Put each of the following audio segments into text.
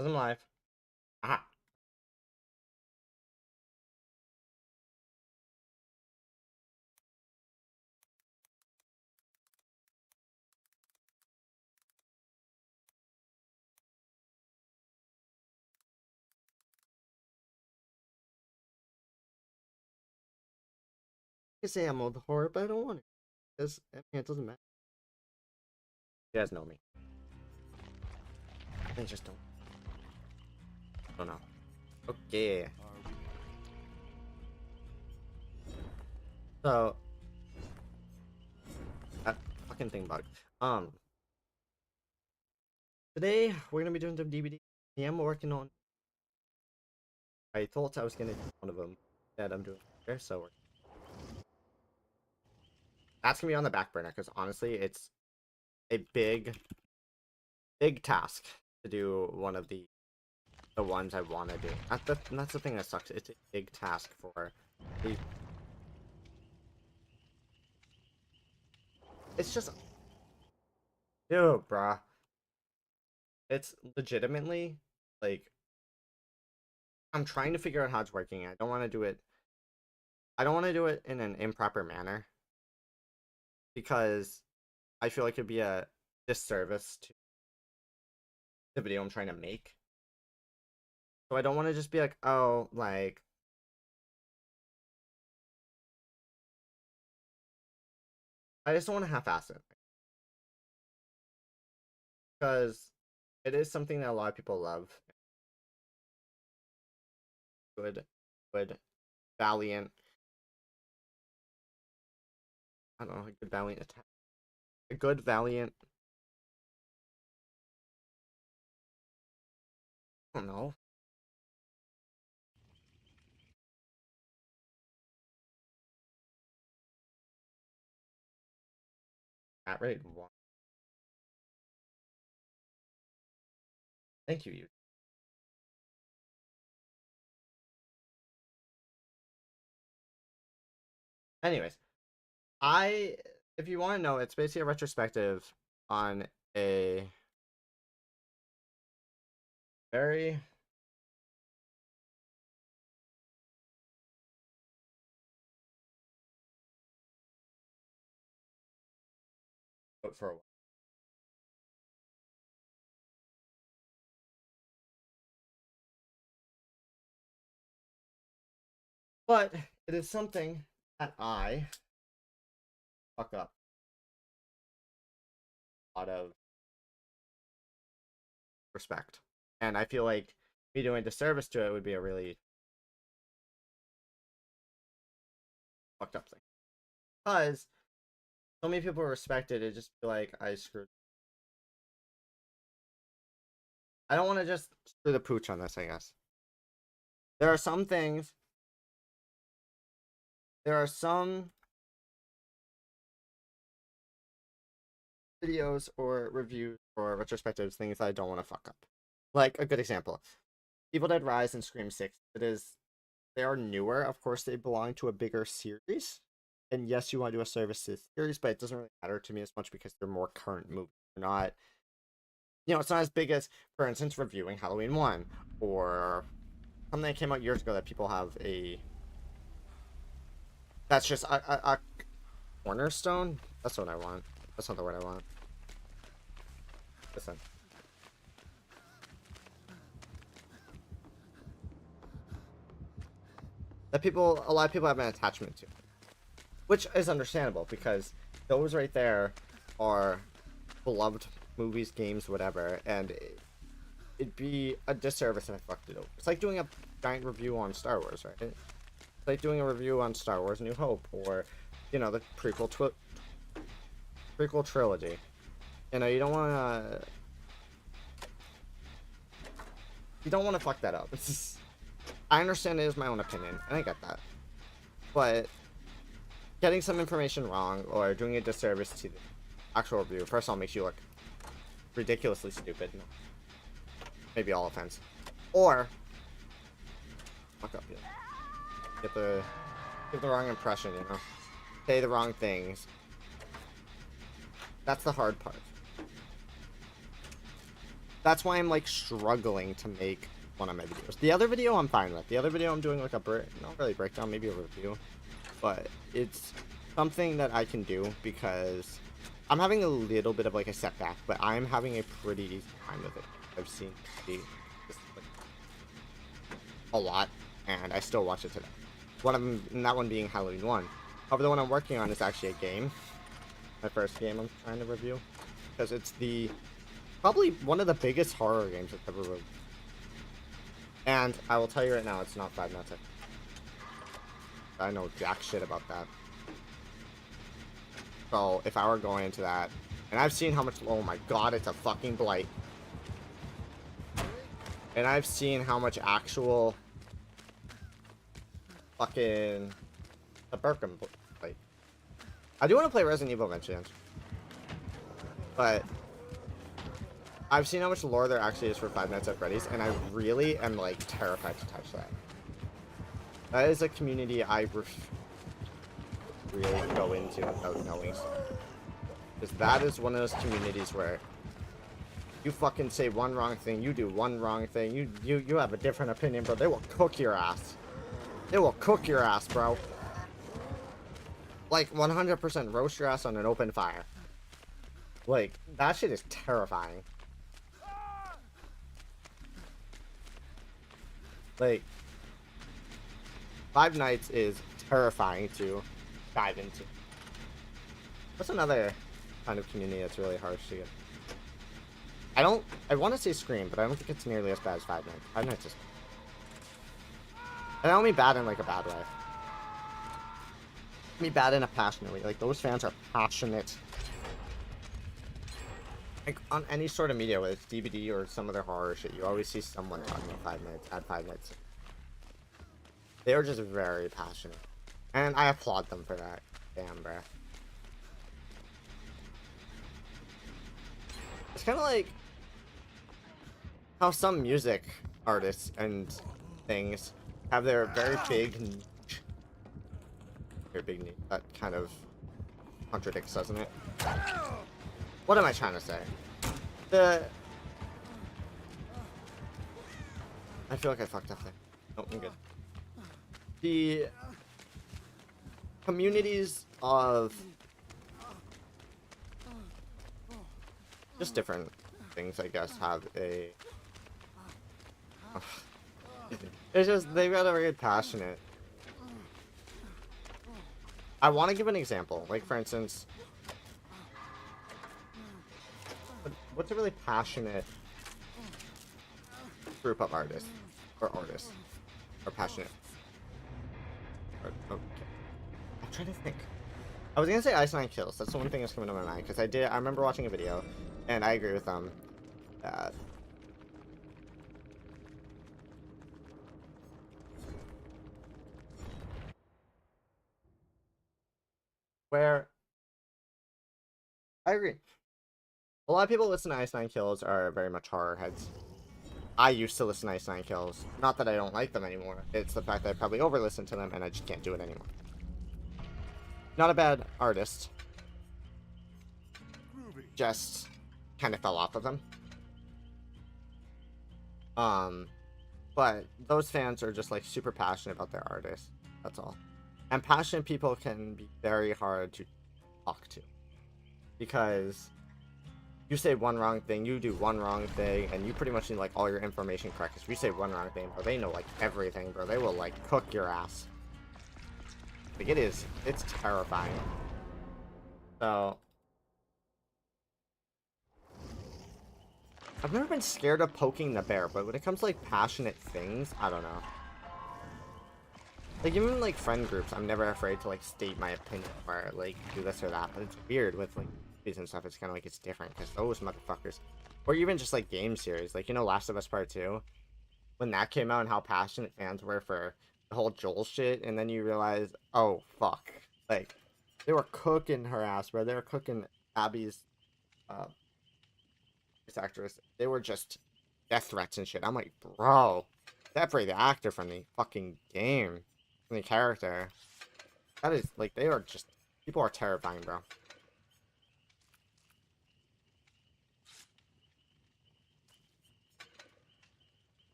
I'm live. Aha. I can say I'm on the horror, but I don't want to. Because, I mean, it doesn't matter. You guys know me. I just don't know. Okay. So, that fucking thing bugged. Today, we're gonna be doing some DbD. I am working on. I thought I was gonna do one of them that I'm doing here, so that's gonna be on the back burner, because honestly, it's a big task to do one of the ones I want to do. That's the thing that sucks. It's a big task for the. It's just, dude, bruh. It's legitimately like I'm trying to figure out how it's working. I don't want to do it. I don't want to do it in an improper manner because I feel like it'd be a disservice to the video I'm trying to make. So I don't want to just be like, oh, like I just don't want to half-ass it because it is something that a lot of people love. Good, valiant. I don't know, a good valiant attack. A good valiant. I don't know. At rate one. Thank you. Anyways, if you want to know, it's basically a retrospective on a very for a while. But it is something that I fuck up a lot of respect. And I feel like me doing a disservice to it would be a really fucked up thing. Because so many people respect it, it just feel like I screwed. I don't want to just screw the pooch on this, I guess. There are some things. There are some videos or reviews or retrospectives, things that I don't want to fuck up. Like a good example, Evil Dead Rise and Scream 6. They are newer. Of course, they belong to a bigger series. And yes, you want to do a service to the series, but it doesn't really matter to me as much because they're more current movies. They're not, it's not as big as, for instance, reviewing Halloween 1 or something that came out years ago that people have a. That's just a cornerstone. That's what I want. That's not the word I want. Listen. That a lot of people have an attachment to, which is understandable because those right there are beloved movies, games, whatever, and it'd be a disservice if I fucked it over. It's like doing a giant review on Star Wars, right? It's like doing a review on Star Wars: New Hope, or the prequel trilogy. You don't want to fuck that up. I understand it is my own opinion, and I get that. But getting some information wrong or doing a disservice to the actual review, first of all, makes you look ridiculously stupid. Maybe all offense. Or fuck up, get the wrong impression, say the wrong things. That's the hard part. That's why I'm like struggling to make one of my videos. The other video I'm fine with. The other video I'm doing like a not really breakdown, maybe a review, but it's something that I can do because I'm having a little bit of like a setback, but I'm having a pretty easy time with it. I've seen a lot, and I still watch it today. One of them, and that one being Halloween 1. However, the one I'm working on is actually a game. My first game I'm trying to review, because it's probably one of the biggest horror games I've ever reviewed. And I will tell you right now, it's not Five Nights at I know jack shit about that. So if I were going into that, and I've seen how much, oh my god, it's a fucking blight. And I've seen how much actual fucking the Birkin blight. I do want to play Resident Evil eventually, but I've seen how much lore there actually is for Five Nights at Freddy's, and I really am like terrified to touch that. That is a community I really go into without knowing, because that is one of those communities where you fucking say one wrong thing, you do one wrong thing, you have a different opinion, bro. They will cook your ass. They will cook your ass, bro. Like 100% roast your ass on an open fire. Like that shit is terrifying. Like Five Nights is terrifying to dive into. What's another kind of community that's really harsh to get? I want to say Scream, but I don't think it's nearly as bad as Five Nights. Five Nights is... And I don't mean bad in like a bad way. I mean bad in a passionate way. Like those fans are passionate. Like on any sort of media, whether it's DbD or some other horror shit, you always see someone talking about Five Nights, at Five Nights. They are just very passionate. And I applaud them for that. Damn, bruh. It's kind of like how some music artists and things have their very big niche. Very big niche. That kind of contradicts, doesn't it? What am I trying to say? I feel like I fucked up there. Oh, I'm good. The communities of just different things, I guess, have a... It's just, they've got a very passionate... I want to give an example. Like, for instance... What's a really passionate group of artists? Or artists? Or passionate? Okay. I'm trying to think. I was gonna say Ice Nine Kills. That's the one thing that's coming to my mind, because I remember watching a video, and I agree with them that where I agree. A lot of people listen to Ice Nine Kills are very much horror heads. I used to listen to Ice Nine Kills. Not that I don't like them anymore. It's the fact that I probably over-listened to them and I just can't do it anymore. Not a bad artist. Just kind of fell off of them. But those fans are just like super passionate about their artists. That's all. And passionate people can be very hard to talk to. Because you say one wrong thing, you do one wrong thing, and you pretty much need like all your information correct. Because if you say one wrong thing, bro, they know like everything, bro. They will like cook your ass. Like it's terrifying. So I've never been scared of poking the bear, but when it comes to like passionate things, I don't know. Like even like friend groups, I'm never afraid to like state my opinion or like do this or that. But it's weird with like movies and stuff. It's kind of like it's different because those motherfuckers, or even just like game series, like you know Last of Us Part 2, when that came out and how passionate fans were for the whole Joel shit, and then you realize, oh fuck, like they were cooking her ass, bro. They were cooking Abby's this actress. They were just death threats and shit. I'm like, bro, separate the actor from the fucking game, from the character. That is like, they are just, people are terrifying, bro.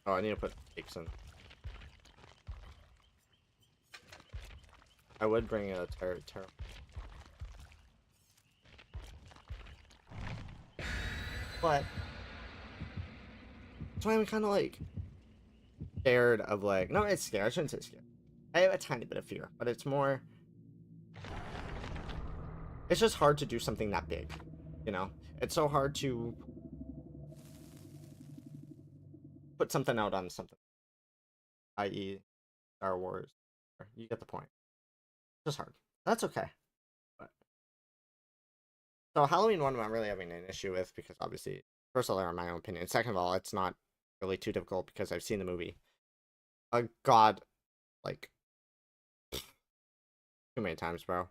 Oh, I need to put cakes in. I would bring a terror. But that's why I'm kind of like scared of like, no, it's scared. I shouldn't say scared. I have a tiny bit of fear, but it's more, it's just hard to do something that big, you know? It's so hard to put something out on something, i.e. Star Wars. You get the point. It's just hard. That's okay. But... So Halloween 1 I'm not really having an issue with because obviously, first of all, in my own opinion. Second of all, it's not really too difficult because I've seen the movie. God, like, too many times, bro.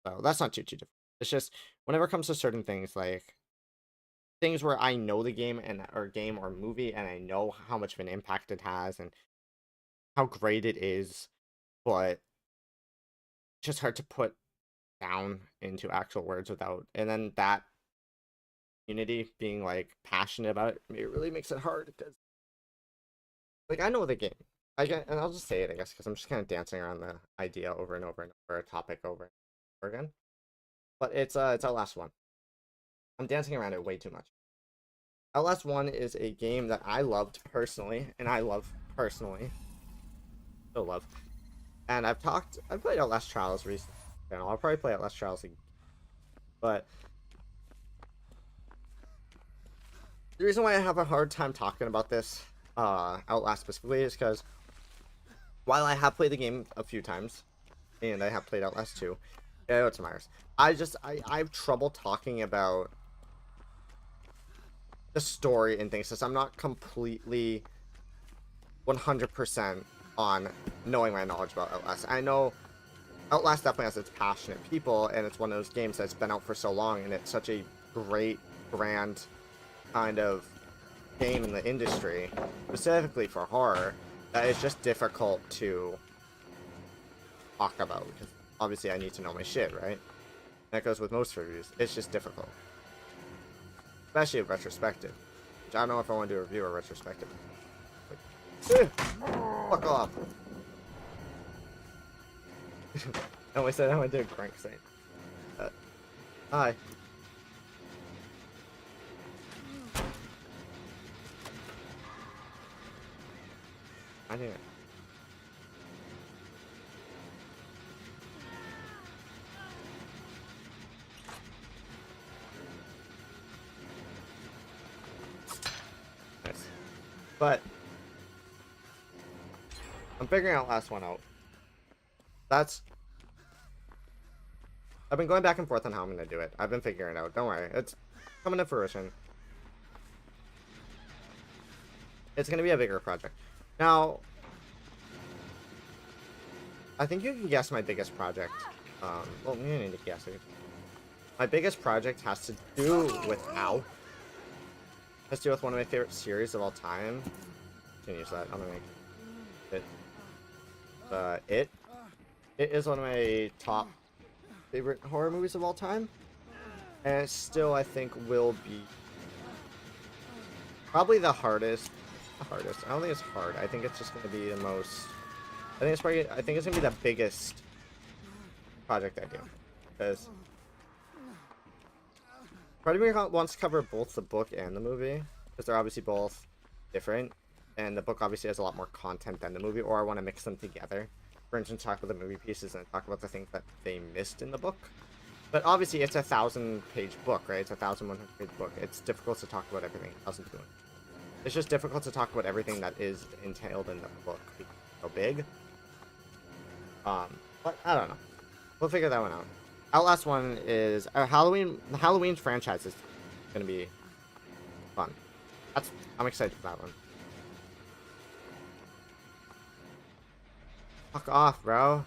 So that's not too difficult. It's just whenever it comes to certain things, like things where I know the game or movie, and I know how much of an impact it has and how great it is, but it's just hard to put down into actual words without, and then that unity being like passionate about it really makes it hard because, like, I know the game. And I'll just say it, I guess, because I'm just kind of dancing around the idea over and over and over, a topic over and over again. But it's Outlast 1. I'm dancing around it way too much. Outlast 1 is a game that I loved personally, and I love personally. Still love. And I've played Outlast Trials recently. I'll probably play Outlast Trials again. But the reason why I have a hard time talking about this, Outlast specifically, is because while I have played the game a few times, and I have played Outlast 2, yeah, it's Myers. I have trouble talking about the story and things, because I'm not completely 100% on knowing my knowledge about Outlast. I know Outlast definitely has its passionate people, and it's one of those games that's been out for so long, and it's such a great, grand kind of game in the industry, specifically for horror, that it's just difficult to talk about, because obviously I need to know my shit, right? That goes with most reviews. It's just difficult. Especially a retrospective. Which I don't know if I want to do a review or retrospective. Fuck off. I always said I want to do a crank thing. Hi. I knew it. Nice. But I'm figuring out last one out. I've been going back and forth on how I'm gonna do it. I've been figuring it out. Don't worry. It's coming to fruition. It's gonna be a bigger project. Now, I think you can guess my biggest project. Well, you need to guess it. My biggest project has to do with has to do with one of my favorite series of all time. Can use that. I'm gonna make it. It is one of my top favorite horror movies of all time, and it still, I think, will be probably the hardest. I don't think it's hard. I think it's just gonna be the most. I think it's gonna be the biggest project I do, because part of me wants to cover both the book and the movie, because they're obviously both different, and the book obviously has a lot more content than the movie, or I want to mix them together. For instance, talk about the movie pieces and talk about the things that they missed in the book. But obviously, it's a 1,000-page book, right? It's a 1,100-page book. It's difficult to talk about everything. 1,200. It's just difficult to talk about everything that is entailed in the book because it's so big. But I don't know. We'll figure that one out. Outlast 1 is Halloween. The Halloween franchise is gonna be fun. I'm excited for that one. Fuck off, bro.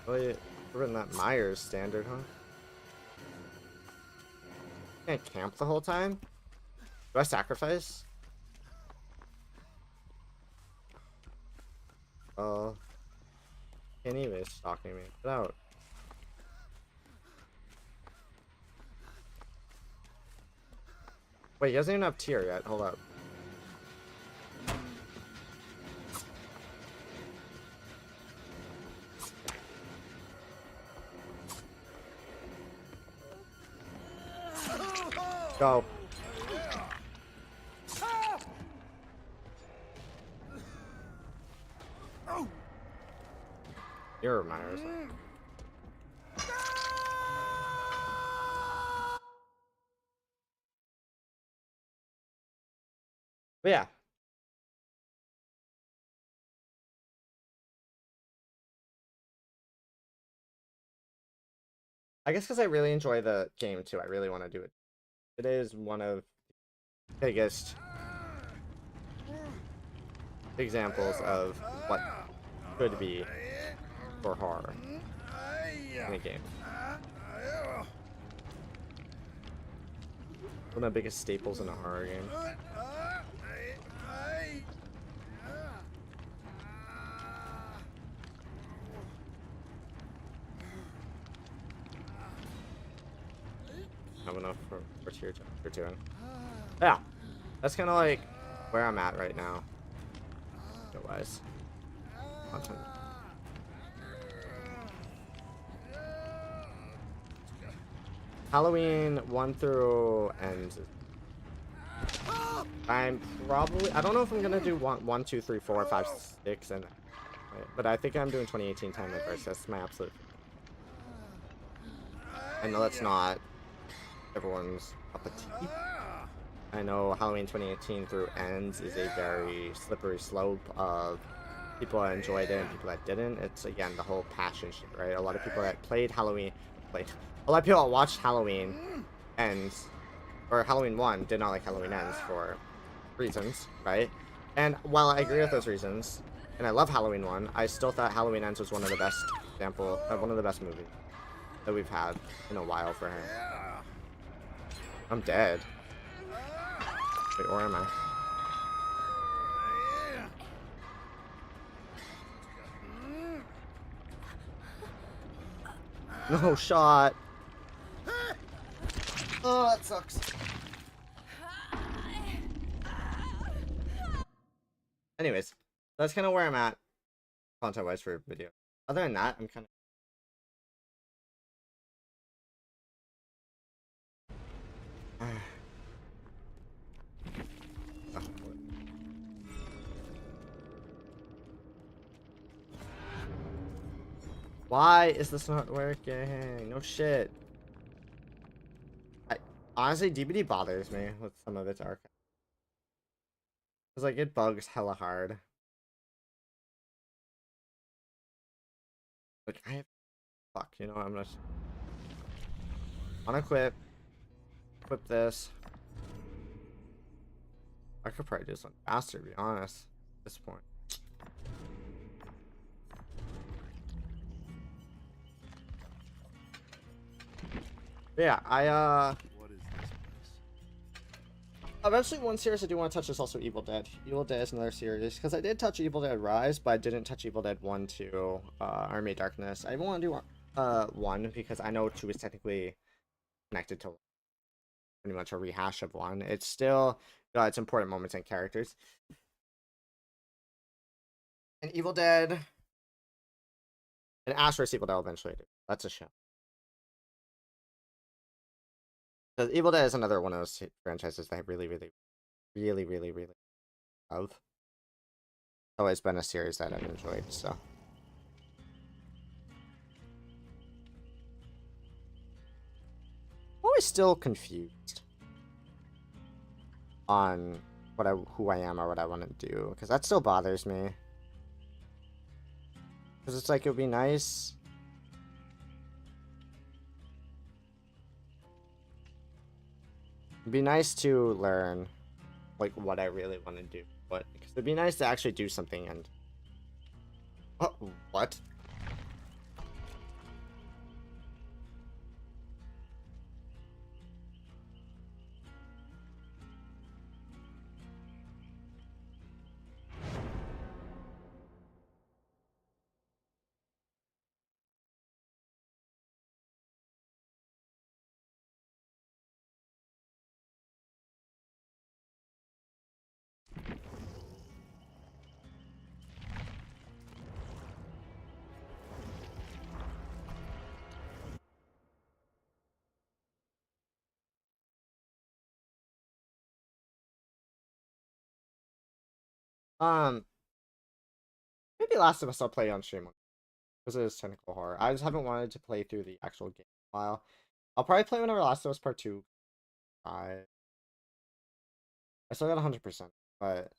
Really, we're in that Myers standard, huh? Can't camp the whole time? Do I sacrifice? Oh. Anyways, stalking me. Get out. Wait, he doesn't even have tier yet. Hold up. Go. You're Myers. But yeah. I guess because I really enjoy the game too. I really want to do it. It is one of the biggest examples of what could be for horror in a game. One of the biggest staples in a horror game. Have enough for tier 2. Yeah, that's kind of like where I'm at right now. Otherwise, Halloween 1 through end. I'm probably, I don't know if I'm gonna do 1, 2, 3, 4, 5, 6, and but I think I'm doing 2018 time first. That's my absolute. I know that's not everyone's cup of tea. I know Halloween 2018 through ends is a very slippery slope of people that enjoyed it and people that didn't. It's again the whole passion shit, right? A lot of people that played Halloween, a lot of people that watched Halloween ends or Halloween 1 did not like Halloween ends for reasons, right? And while I agree with those reasons, and I love Halloween 1, I still thought Halloween ends was one of the best one of the best movies that we've had in a while for him. I'm dead. Wait, or am I? No shot. Oh, that sucks. Anyways, that's kind of where I'm at content-wise for video. Other than that, I'm kind of... Why is this not working? No shit. Honestly, DbD bothers me with some of its archive. It's like it bugs hella hard. Like I have fuck, you know, I'm just unequip. Equip this. I could probably do this one faster, to be honest, at this point. But yeah, what is this place? Eventually one series I do want to touch is also Evil Dead. Evil Dead is another series, because I did touch Evil Dead Rise, but I didn't touch Evil Dead 1, 2, Army of Darkness. I even want to do 1, because I know 2 is technically connected to pretty much a rehash of 1. It's still its important moments and characters. And Evil Dead and Ash vs. Evil Dead eventually do. That's a show. Because Evil Dead is another one of those franchises that I really love. It's always been a series that I've enjoyed, so. I'm always still confused on who I am or what I want to do, because that still bothers me. Because it's like, it would be nice. It'd be nice to learn, like, what I really want to do. But, because it'd be nice to actually do something and... Oh, what? Maybe Last of Us I'll play on stream because it is technical horror. I just haven't wanted to play through the actual game in a while. I'll probably play whenever Last of Us Part 2. I still got 100%, but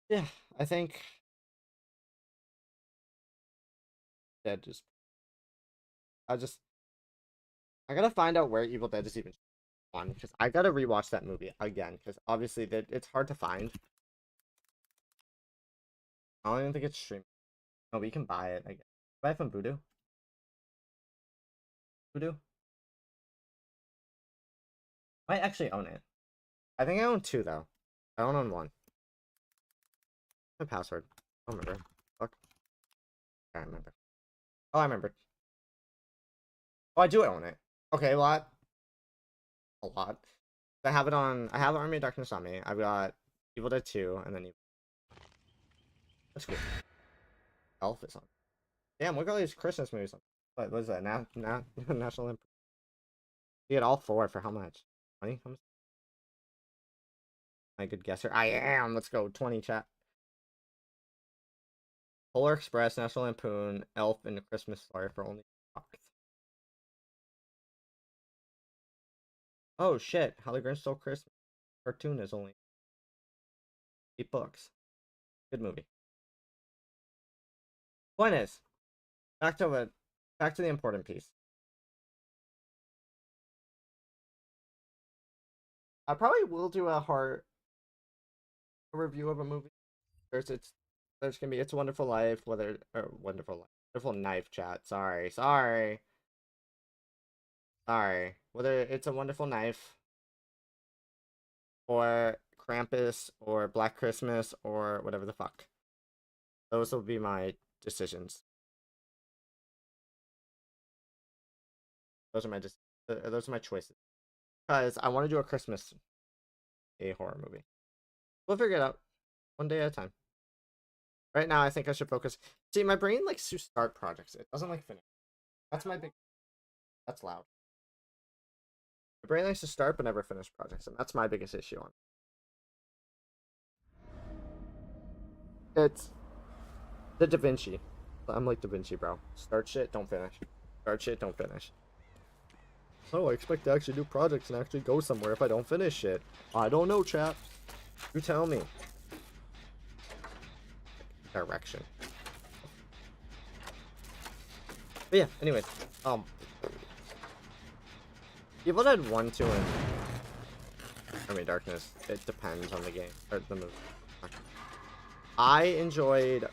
yeah, I think Dead just. I gotta find out where Evil Dead is even on because I gotta rewatch that movie again because obviously it's hard to find. I don't even think it's streamed. No, we can buy it. I guess. Buy it from Voodoo. Voodoo. Might actually own it. I think I own 2 though. I don't own 1. My password. I don't remember. Fuck. I remember. Oh, I remembered. Oh, I do own it. Okay, a lot. I have it on. I have Army of Darkness on me. I've got Evil Dead 2, and then that's good. Elf is on. Damn, look at all these Christmas movies on. What was that? National Lampoon. You get all 4 for how much? 20? How much? I good guesser. I am. Let's go. 20 chat. Polar Express, National Lampoon, Elf, and the Christmas Story for only $5. Oh shit! How the Grinch Stole Christmas cartoon is only $8. Good movie. Point is, back to the important piece. I probably will do a review of a movie. There's gonna be It's a Wonderful Life, Wonderful Knife chat. Sorry. Whether It's a Wonderful Knife or Krampus or Black Christmas or whatever the fuck. Those will be my decisions. Those are my choices. Because I want to do a Christmas horror movie. We'll figure it out. One day at a time. Right now, I think I should focus. See, my brain likes to start projects. It doesn't like finish. That's loud. My brain likes to start but never finish projects, and that's my biggest issue on it's the Da Vinci. I'm like Da Vinci, bro. Start shit, don't finish. Start shit, don't finish. Oh, I expect to actually do projects and actually go somewhere if I don't finish shit. I don't know, chat. You tell me. Direction. But yeah, anyways. Evil Dead 1, 2, and Army of Darkness. It depends on the game or the movie. I enjoyed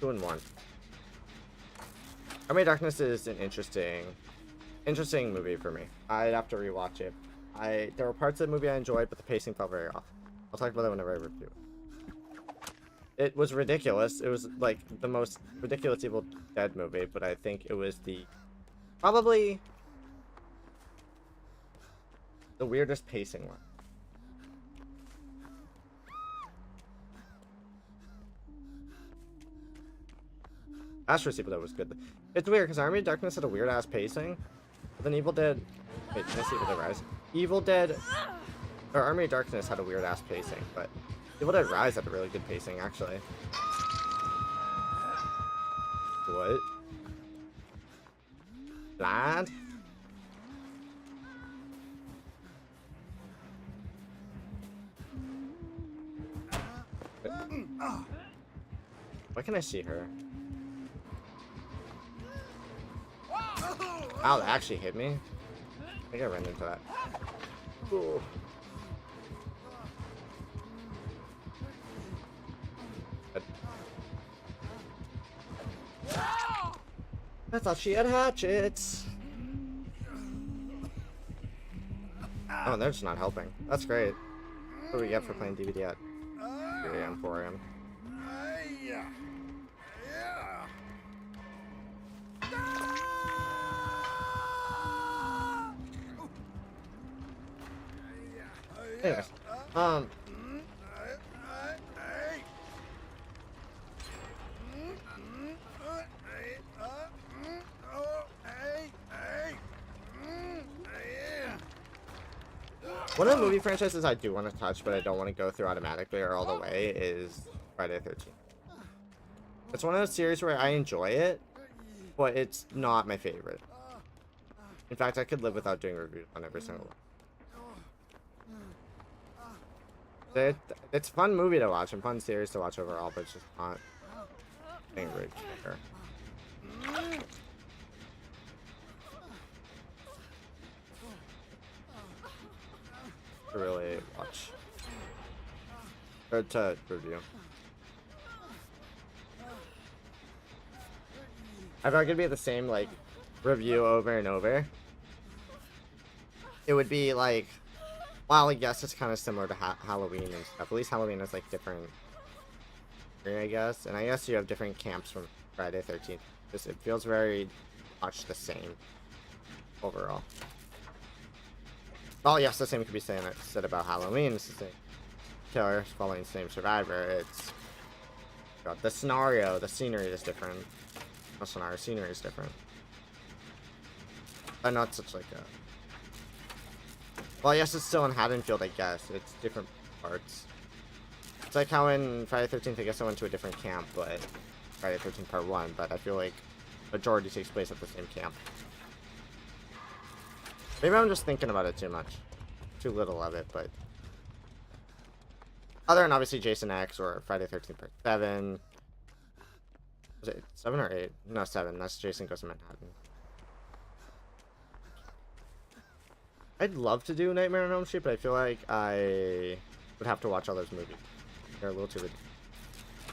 2 and 1. Army of Darkness is an interesting movie for me. I'd have to rewatch it. There were parts of the movie I enjoyed, but the pacing felt very off. I'll talk about that whenever I review it. It was ridiculous. It was like the most ridiculous Evil Dead movie, but I think it was probably the weirdest pacing one. Astro's Evil Dead was good. It's weird because Army of Darkness had a weird ass pacing, but then Evil Dead. Wait, can I see Evil Dead Rise? Evil Dead or Army of Darkness had a weird ass pacing, but Evil Dead Rise had a really good pacing actually. What? Lad? Why can I see her? Wow, that actually hit me. I think I ran into that. Ooh. I thought she had hatchets. Oh, they're just not helping. That's great. What do we get for playing DbD at 3 AM, 4 AM? Anyways, One of the movie franchises I do want to touch, but I don't want to go through automatically or all the way, is Friday the 13th. It's one of those series where I enjoy it, but it's not my favorite. In fact, I could live without doing reviews on every single one. It's a fun movie to watch and fun series to watch overall, but it's just not being great. To really watch or to review. If I could be the same like review over and over, it would be like, well, I guess it's kind of similar to Halloween and stuff. At least Halloween is like different, I guess, and I guess you have different camps from Friday 13th. Just it feels very much the same overall. Oh yes, the same could be said about Halloween. It's the same killer following the same survivor. It's the scenario, the scenery is different. No scenario, scenery is different. But not such like a. Well, yes, it's still in Haddonfield, I guess. It's different parts. It's like how in Friday 13th, I guess I went to a different camp, but Friday 13th Part 1. But I feel like majority takes place at the same camp. Maybe I'm just thinking about it too much. Too little of it, but... Other than obviously Jason X or Friday 13th Part 7. Was it 7 or 8? No, 7. That's Jason Goes to Manhattan. I'd love to do Nightmare on Elm Street, but I feel like I would have to watch all those movies. They're a little too ridiculous.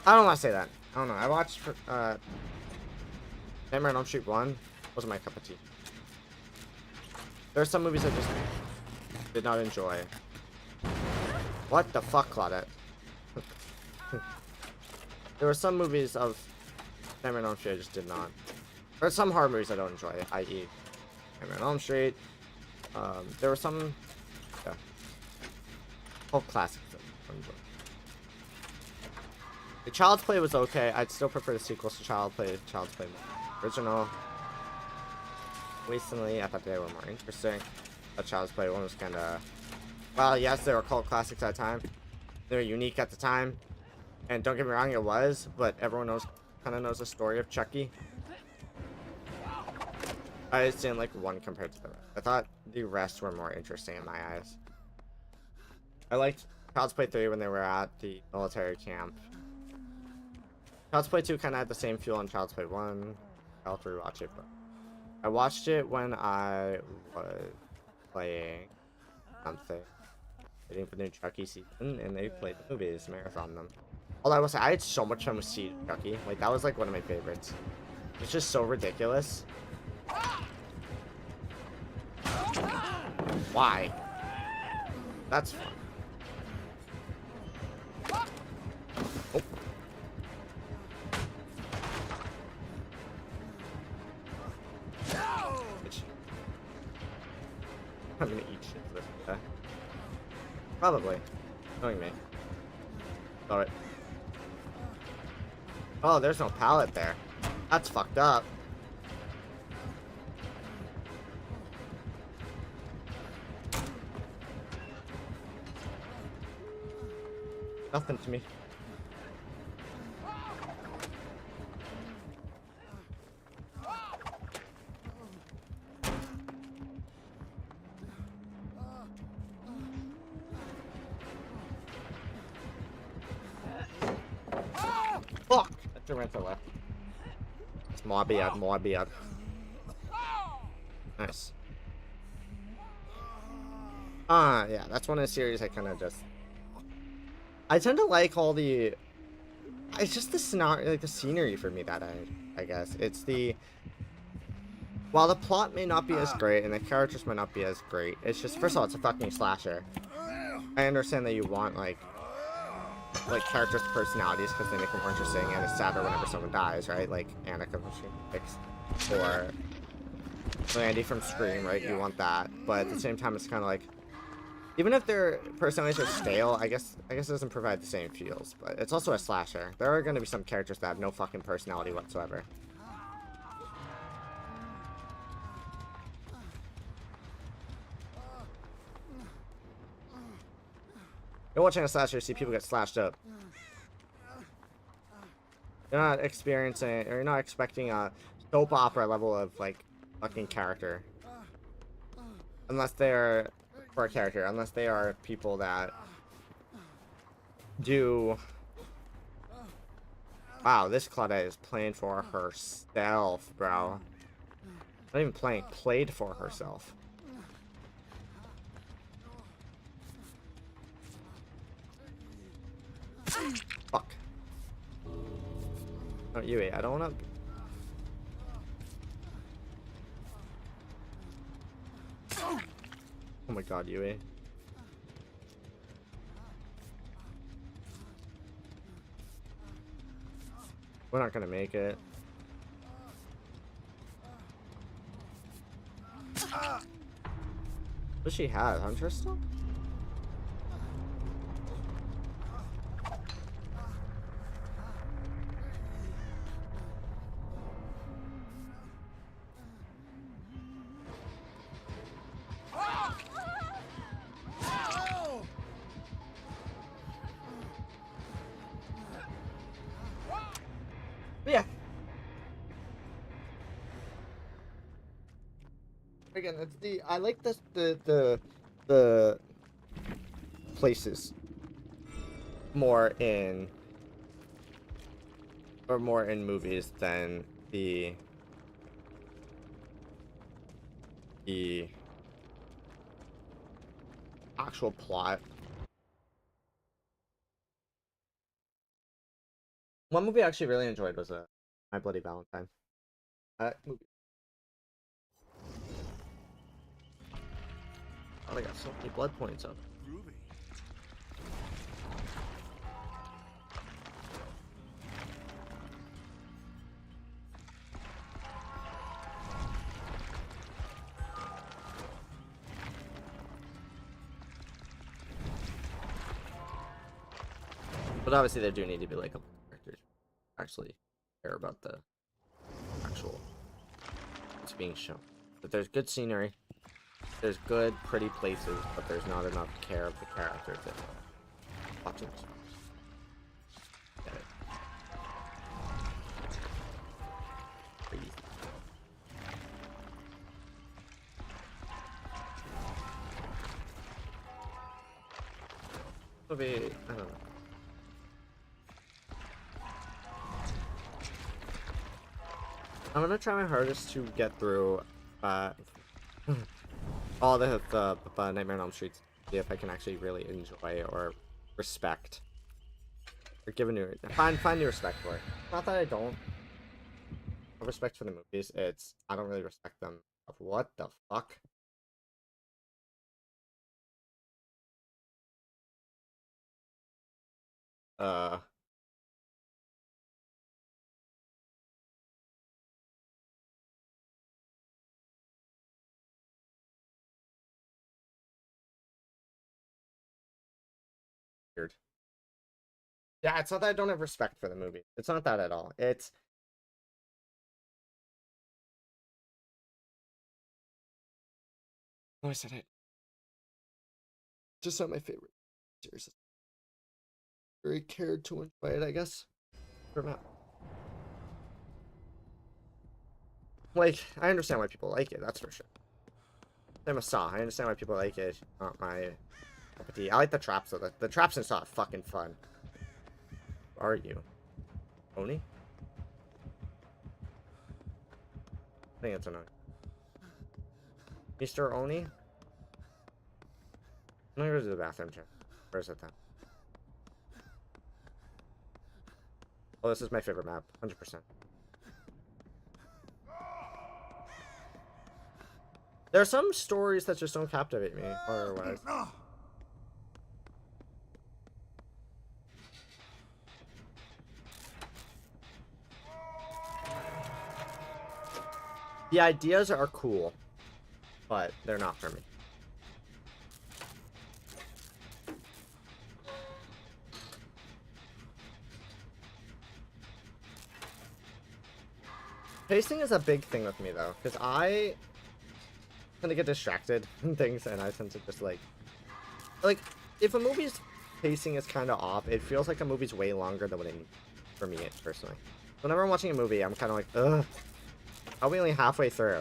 I don't want to say that. I don't know. I watched Nightmare on Elm Street 1. Wasn't my cup of tea. There are some movies I just did not enjoy. What the fuck, Claudette? There were some movies of Nightmare on Elm Street I just did not. There are some horror movies I don't enjoy, i.e. Nightmare on Elm Street. There were some... Yeah. Whole classics that I enjoyed. The Child's Play was okay. I'd still prefer the sequels to Child's Play original. Recently, I thought they were more interesting. The Child's Play one was kind of... Well, yes, they were cult classics at the time. They were unique at the time. And don't get me wrong, it was. But everyone kind of knows the story of Chucky. I just didn't like one compared to the rest. I thought the rest were more interesting in my eyes. I liked Child's Play 3 when they were at the military camp. Child's Play 2 kind of had the same feel on Child's Play 1. I'll have to rewatch it, but I watched it when I was playing something, waiting for the new Chucky season, and they played the movies, marathon them. Although I will say, I had so much fun with Seed Chucky. Like, that was like one of my favorites. It's just so ridiculous. Why? That's fun. Oh. I'm gonna eat shit for this guy. Probably. Knowing me. Alright. Oh, there's no pallet there. That's fucked up. Nothing to me. Fuck! I went to the left. It's Moabiad. Nice. Yeah, that's one of the series I kind of just... I tend to like all the... It's just the scenario, like the scenery for me that I guess. It's the... While the plot may not be as great and the characters might not be as great, it's just, first of all, it's a fucking slasher. I understand that you want, like characters' personalities because they make them more interesting, and it's sadder whenever someone dies, right? Like Annika from Scream 6, or Randy from Scream, right? You want that, but at the same time, it's kind of like, even if their personalities are stale, I guess it doesn't provide the same feels. But it's also a slasher. There are going to be some characters that have no fucking personality whatsoever. You're watching a slasher, you see people get slashed up. You're not experiencing, or you're not expecting a soap opera level of, like, fucking character. Unless they're, for a character, unless they are people that do... Wow, this Claudette is playing for herself, bro. Not even playing, played for herself. Fuck. Oh, Yui, I don't wanna... Oh my god, Yui. We're not gonna make it. What does she have? Huntress still? Yeah. Again, it's the I like the places more in movies than the actual plot. One movie I actually really enjoyed was My Bloody Valentine. Movie. Oh, I got so many blood points up. But obviously there do need to be like a characters actually care about the actual what's being shown. But there's good scenery, there's good pretty places, but there's not enough care of the characters that watching this. Get it. Crazy. Maybe I don't know. I'm gonna try my hardest to get through all the Nightmare on Elm Street, see if I can actually really enjoy or respect or give a new find new respect for it. Not that I don't have respect for the movies, it's I don't really respect them. What the fuck? Weird. Yeah, it's not that I don't have respect for the movie. It's not that at all. It's oh, I said it. Just not my favorite. Seriously. Very cared to enjoy it, I guess. For now. Like, I understand why people like it, that's for sure. Same with Saw. I understand why people like it. Not my cup of tea. I like the traps though. The traps in Saw are fucking fun. Where are you? Oni? I think it's annoying. Mr. Oni? I'm gonna go to the bathroom check. Where is it then? Oh, this is my favorite map. 100%. There are some stories that just don't captivate me, otherwise. The ideas are cool, but they're not for me. Pacing is a big thing with me though, because I tend to get distracted and things, and I tend to just like if a movie's pacing is kind of off. It feels like a movie's way longer than what it needs for me, personally. Whenever I'm watching a movie, I'm kind of like, ugh, I'll be only halfway through.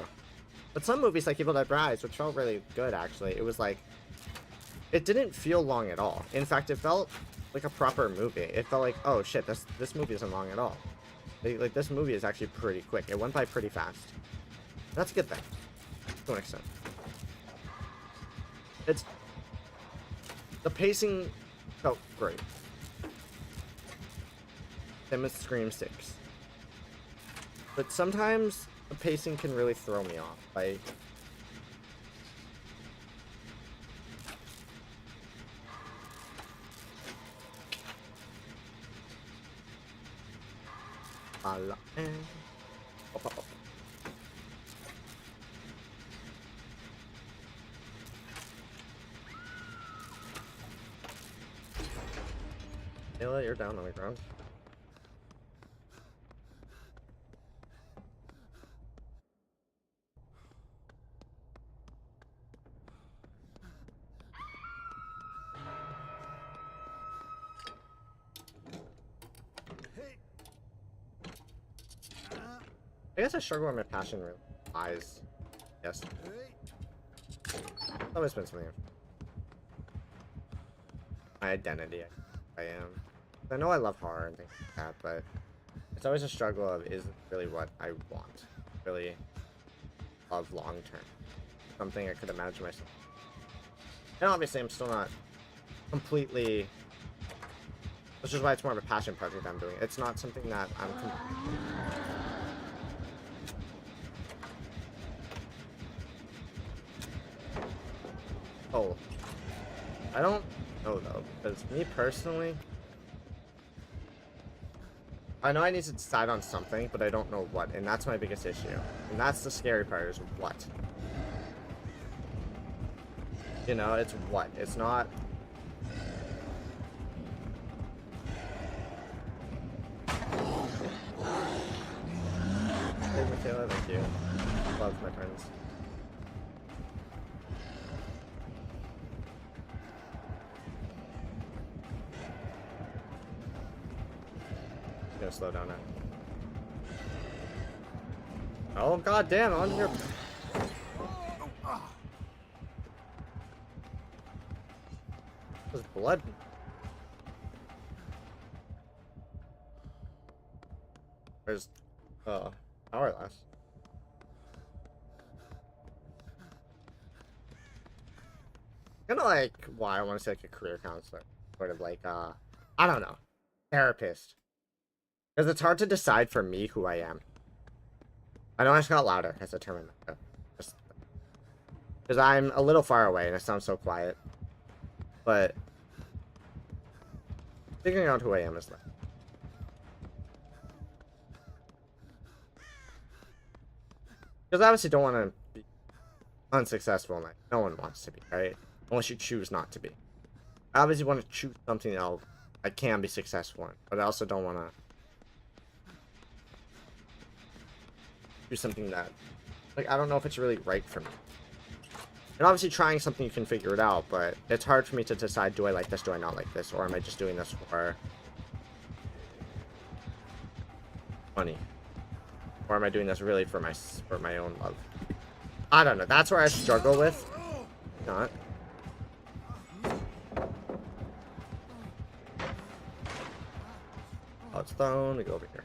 But some movies, like Evil Dead Rise, which felt really good, actually, it was like, it didn't feel long at all. In fact, it felt like a proper movie. It felt like, oh shit, this movie isn't long at all. Like this movie is actually pretty quick. It went by pretty fast. That's a good thing, to an extent. The pacing felt great. Same with Scream 6. But sometimes the pacing can really throw me off. Like, Ayla, you're down on the ground. I guess I struggle with my passion really lies. Yes. It's always been something. My identity, I am. I know I love horror and things like that, but it's always a struggle of, is it really what I want? Really love long term. Something I could imagine myself. And obviously I'm still not completely, which is why it's more of a passion project I'm doing. It's not something that I'm oh, I don't know though, because me personally, I know I need to decide on something, but I don't know what, and that's my biggest issue. And that's the scary part, is what. You know, it's what. It's not... Hey, Michaela, thank you. Love my friends. Gonna slow down now. Oh god damn, on your there's blood. There's hourglass. Kinda like why I want to say like a career counselor. Sort of like I don't know. Therapist. Because it's hard to decide for me who I am. I know I just got louder as I turn my mic up. Because I'm a little far away and I sound so quiet. But figuring out who I am is like. Because I obviously don't want to be unsuccessful in life. No one wants to be, right? Unless you choose not to be. I obviously want to choose something that I can be successful in. But I also don't want to do something that, like, I don't know if it's really right for me. And obviously trying something you can figure it out, but it's hard for me to decide, do I like this, do I not like this, or am I just doing this for money? Or am I doing this really for my own love? I don't know. That's where I struggle with. Not. Oh, it's thrown. We go over here.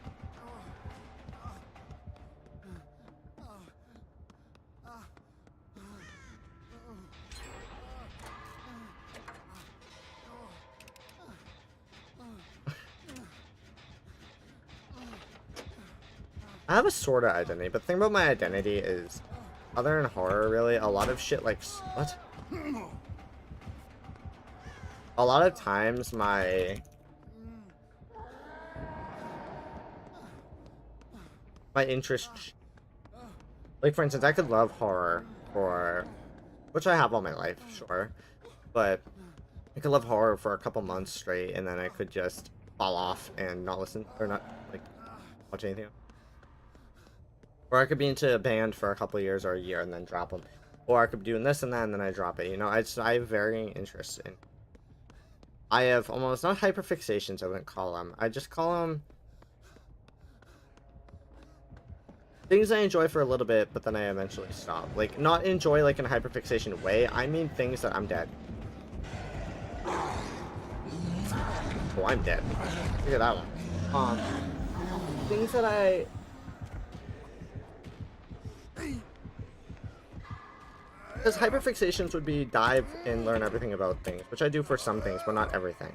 I have a sort of identity, but the thing about my identity is, other than horror, really, a lot of shit like... What? A lot of times, my interest... Like, for instance, I could love horror for... Which I have all my life, sure. But I could love horror for a couple months straight, and then I could just fall off and not listen, or not, like, watch anything else. Or I could be into a band for a couple years or a year and then drop them. Or I could be doing this and that and then I drop it. You know, I have varying interests in. I have almost not hyperfixations, I wouldn't call them. I just call them things I enjoy for a little bit, but then I eventually stop. Like, not enjoy like in a hyperfixation way. I mean things that I'm dead. Oh, I'm dead. Look at that one. Things that I... Because hyperfixations would be dive and learn everything about things, which I do for some things, but not everything.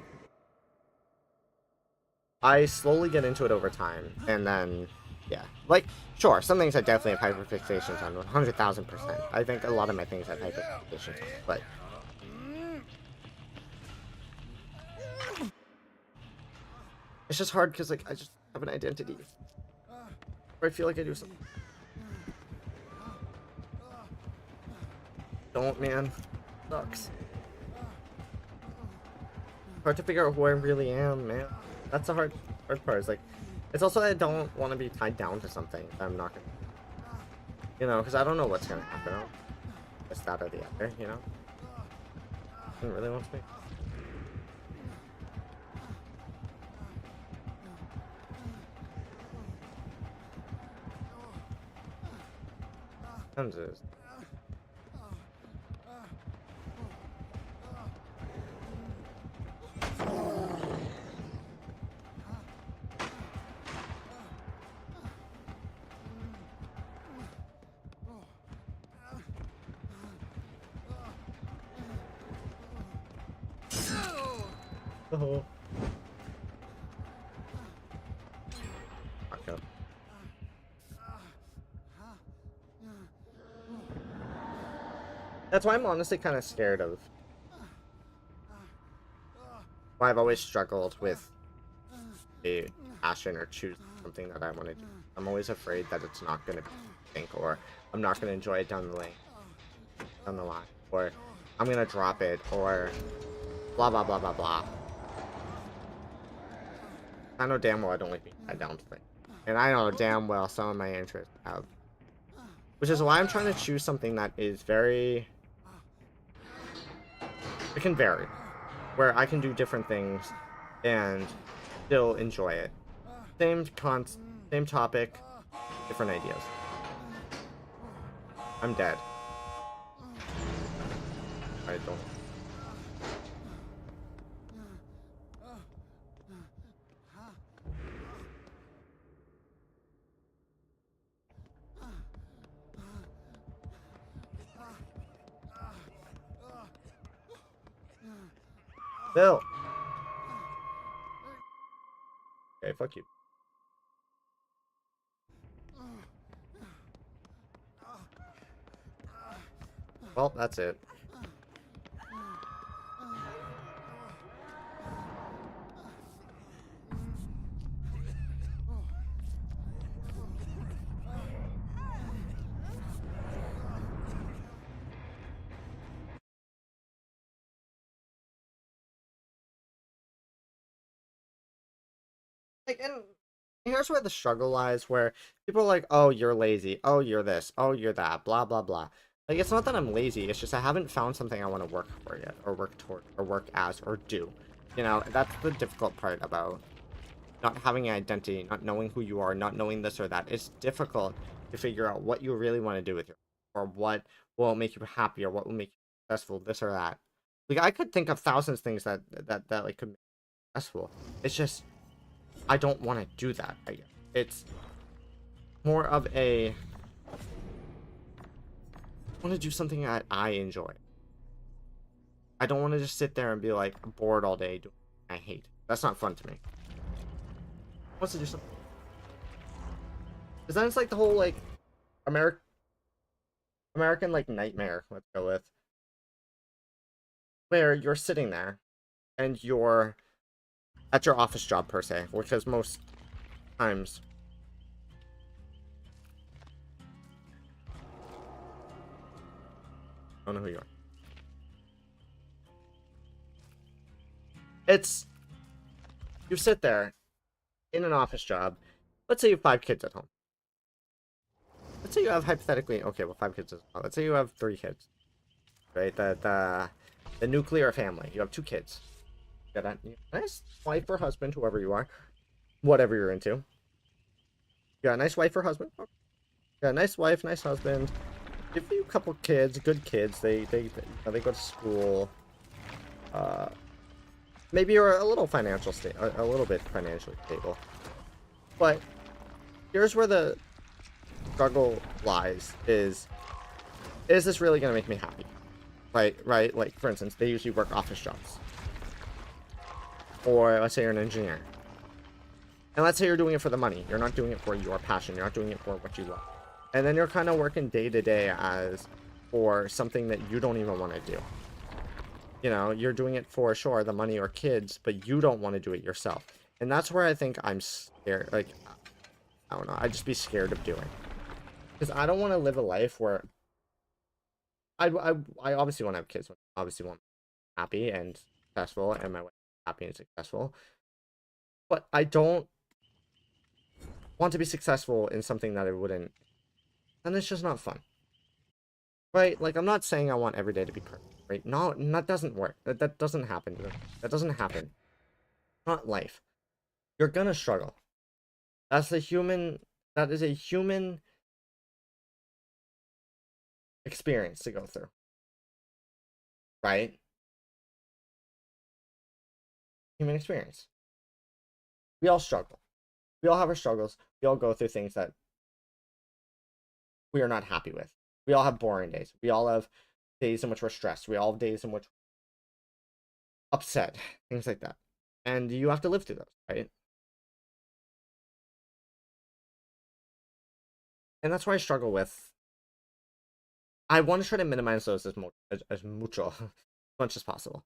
I slowly get into it over time, and then, yeah. Like, sure, some things I definitely have hyperfixations on, 100,000%. I think a lot of my things have hyperfixations, but... It's just hard because, like, I just have an identity. Or I feel like I do something. Don't, man. Sucks. Hard to figure out who I really am, man. That's the hard part. Is like, it's also I don't want to be tied down to something that I'm not gonna, you know, because I don't know what's gonna happen. It's that or the other, you know. I really want to be. Kansas. Oh. Okay. That's why I'm honestly kind of scared of why I've always struggled with a passion or choose something that I want to do. I'm always afraid that it's not going to think, or I'm not going to enjoy it down the line, or I'm going to drop it, or blah blah blah blah blah. I know damn well I don't like being tied down to things, and I know damn well some of my interests have, which is why I'm trying to choose something that is very, it can vary, where I can do different things and still enjoy it. Same topic, different ideas. I'm dead. I don't. Bill. Okay, fuck you. Well, that's it. Like, and here's where the struggle lies, where people are like, oh, you're lazy, oh, you're this, oh, you're that, blah blah blah. Like, it's not that I'm lazy, it's just I haven't found something I want to work for yet, or work toward, or work as, or do. You know, that's the difficult part about not having an identity, not knowing who you are, not knowing this or that. It's difficult to figure out what you really want to do with your, or what will make you happy, or what will make you successful, this or that. Like, I could think of thousands of things that like could make you successful. It's just I don't want to do that, I guess. It's more of a, I want to do something that I enjoy. I don't want to just sit there and be like bored all day doing I hate. That's not fun to me. I want to do something. Because then it's like the whole like American like nightmare, let's go with, where you're sitting there and you're at your office job per se, because most times I don't know who you are. It's, you sit there in an office job. Let's say you have 5 kids at home. Let's say you have hypothetically, okay, well 5 kids is well. Let's say you have 3 kids, right? The nuclear family. You have 2 kids. get a nice wife or husband, whoever you are, whatever you're into. You got a nice wife or husband. Okay. You got a nice wife, nice husband. Give you a couple kids, good kids. They go to school. Maybe you're a little a little bit financially stable. But here's where the struggle lies: is this really gonna make me happy? Right. Like, for instance, they usually work office jobs, or let's say you're an engineer, and let's say you're doing it for the money. You're not doing it for your passion. You're not doing it for what you love. And then you're kind of working day to day as for something that you don't even want to do. You know, you're doing it for, sure, the money or kids, but you don't want to do it yourself. And that's where I think I'm scared. Like, I don't know. I'd just be scared of doing. Because I don't want to live a life where I obviously want to have kids. I obviously want to be happy and successful, and my wife happy and successful. But I don't want to be successful in something that I wouldn't. And it's just not fun. Right? Like, I'm not saying I want every day to be perfect. Right? No, that doesn't work. That doesn't happen. That doesn't happen. Not life. You're gonna struggle. That is a human experience to go through. Right? Human experience. We all struggle. We all have our struggles. We all go through things that we are not happy with. We all have boring days. We all have days in which we're stressed. We all have days in which we're upset. Things like that. And you have to live through those, right? And that's why I struggle with. I want to try to minimize those as mucho, as much as possible.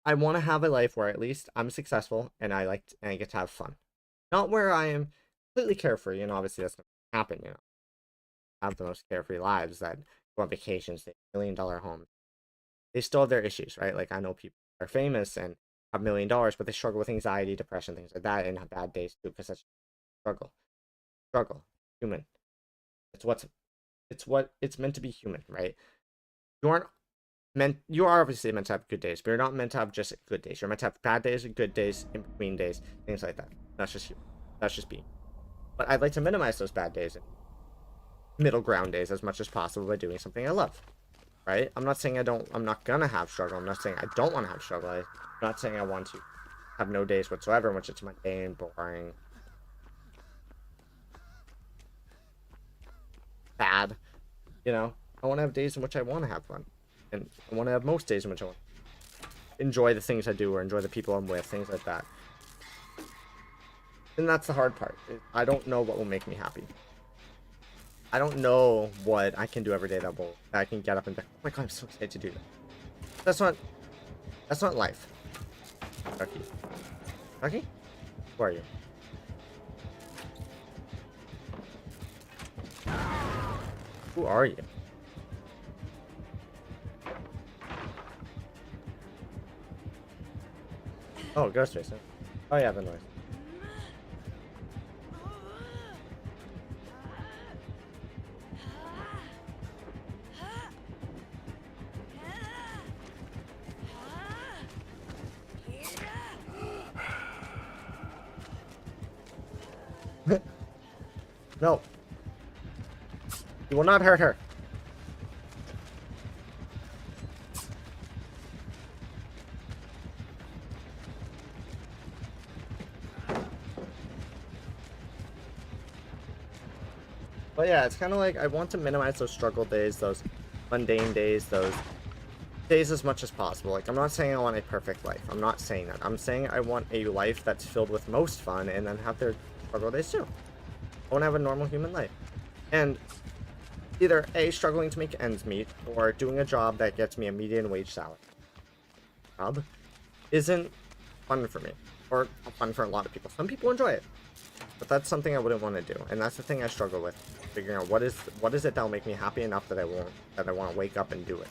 I want to have a life where at least I'm successful and I get to have fun. Not where I am completely carefree, and obviously that's not going to happen, you know. Have the most carefree lives that go on vacations, they have $1 million homes. They still have their issues, right? Like, I know people are famous and have $1 million, but they struggle with anxiety, depression, things like that, and have bad days too, because that's struggle, human. It's what it's meant to be, human, right? You are obviously meant to have good days, but you're not meant to have just good days. You're meant to have bad days and good days, in between days, things like that. That's just human. That's just being. But I'd like to minimize those bad days and middle ground days as much as possible by doing something I love, right? I'm not saying I'm not gonna have struggle. I'm not saying I don't want to have struggle. I'm not saying I want to have no days whatsoever in which it's mundane, boring, bad. You know, I want to have days in which I want to have fun, and I want to have most days in which I want to enjoy the things I do or enjoy the people I'm with, things like that. And that's the hard part. I don't know what will make me happy. I don't know what I can do every day that I can get up and be like, oh my god, I'm so excited to do that. That's not life. Ducky. Ducky? Who are you? Who are you? Oh, Ghostface. Huh? Oh yeah, the noise. No. You will not hurt her. But yeah, it's kind of like I want to minimize those struggle days, those mundane days, those days as much as possible. Like, I'm not saying I want a perfect life. I'm not saying that. I'm saying I want a life that's filled with most fun and then have their struggle days too. I want to have a normal human life. And either A, struggling to make ends meet, or doing a job that gets me a median wage salary. Job isn't fun for me, or fun for a lot of people. Some people enjoy it, but that's something I wouldn't want to do, and that's the thing I struggle with, figuring out what is it that'll make me happy enough that I want to wake up and do it.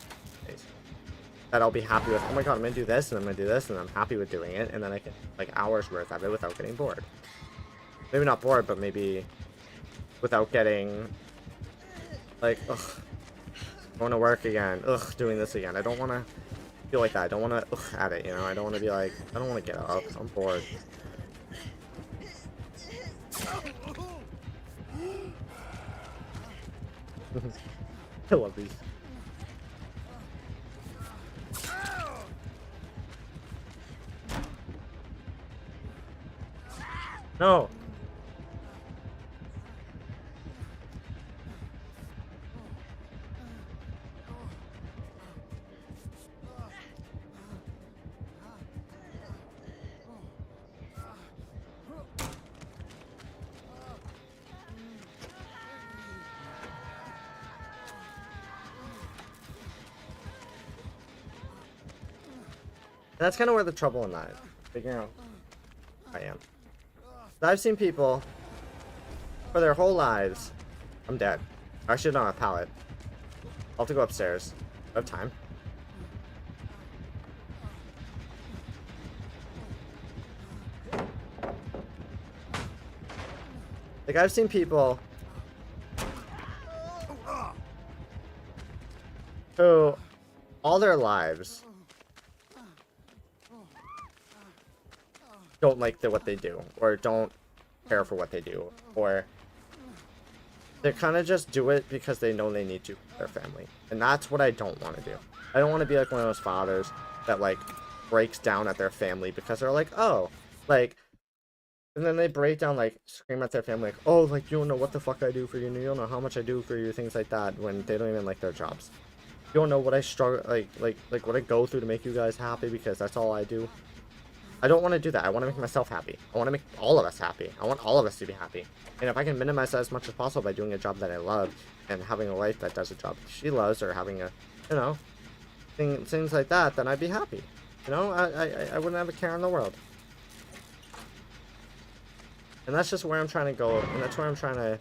That I'll be happy with. Oh my god, I'm gonna do this, and I'm gonna do this, and I'm happy with doing it, and then I can like hours worth of it without getting bored. Maybe not bored, but maybe without getting like, ugh, going to work again, ugh, doing this again. I don't want to feel like that. I don't want to at it, you know? I don't want to be like, I don't want to get up. I'm bored. I love these. No. That's kind of where the trouble in that is. Figuring out who I am. I've seen people for their whole lives. I'm dead. I should on a pallet. I'll have to go upstairs. I have time. Like, I've seen people who all their lives don't like what they do, or don't care for what they do, or they kind of just do it because they know they need to for their family. And that's what I don't want to do. I don't want to be like one of those fathers that like breaks down at their family because they're like, oh, like, and then they break down, like, scream at their family, like, oh, like, you don't know what the fuck I do for you, and you don't know how much I do for you, things like that, when they don't even like their jobs. You don't know what I struggle, like what I go through to make you guys happy, because that's all I do. I don't want to do that. I want to make myself happy. I want to make all of us happy. I want all of us to be happy. And if I can minimize that as much as possible by doing a job that I love, and having a wife that does a job she loves, or having a, you know, things like that, then I'd be happy. You know, I wouldn't have a care in the world. And that's just where I'm trying to go, and that's where I'm trying to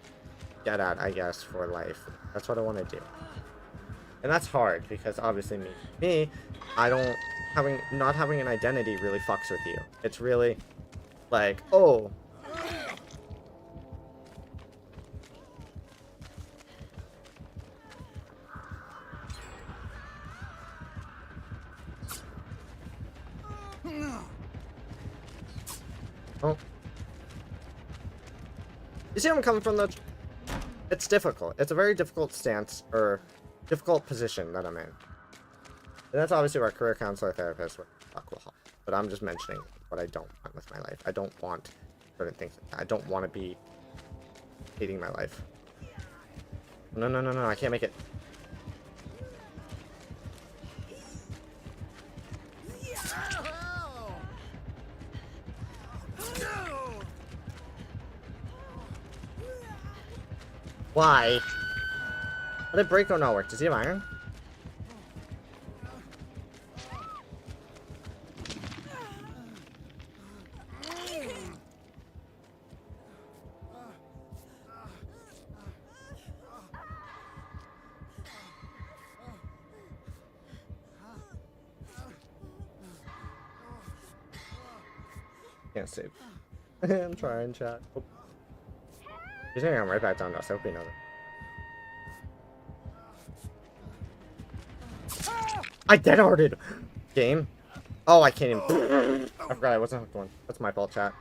get at, I guess, for life. That's what I want to do. And that's hard, because obviously me, I don't, not having an identity really fucks with you. It's really, like, oh. Oh. You see where I'm coming from, though? It's difficult. It's a very difficult stance, or difficult position that I'm in. And that's obviously where a career counselor therapist would fuck will help. But I'm just mentioning what I don't want with my life. I don't want certain things. I don't want to be hating my life. No, no, no, no. I can't make it. Why? How did break or not work? Does he have iron? Can't save. I'm trying, chat. Oh. He's gonna come right back down to us. I hope he knows it. I dead-hearted! Game. Oh, I can't even. I forgot I wasn't hooked one. That's my fault, chat.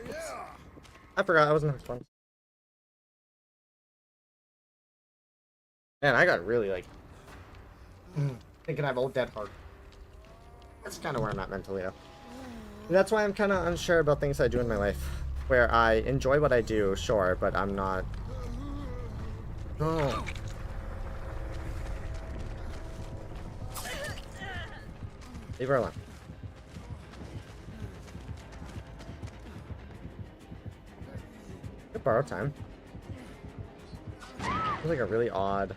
Oops. I forgot I wasn't hooked one. Man, I got really, like, thinking I have old dead heart. That's kind of where I'm at mentally, though. And that's why I'm kind of unsure about things I do in my life. Where I enjoy what I do, sure, but I'm not... No. Leave her alone. Could borrow time. Feels like a really odd...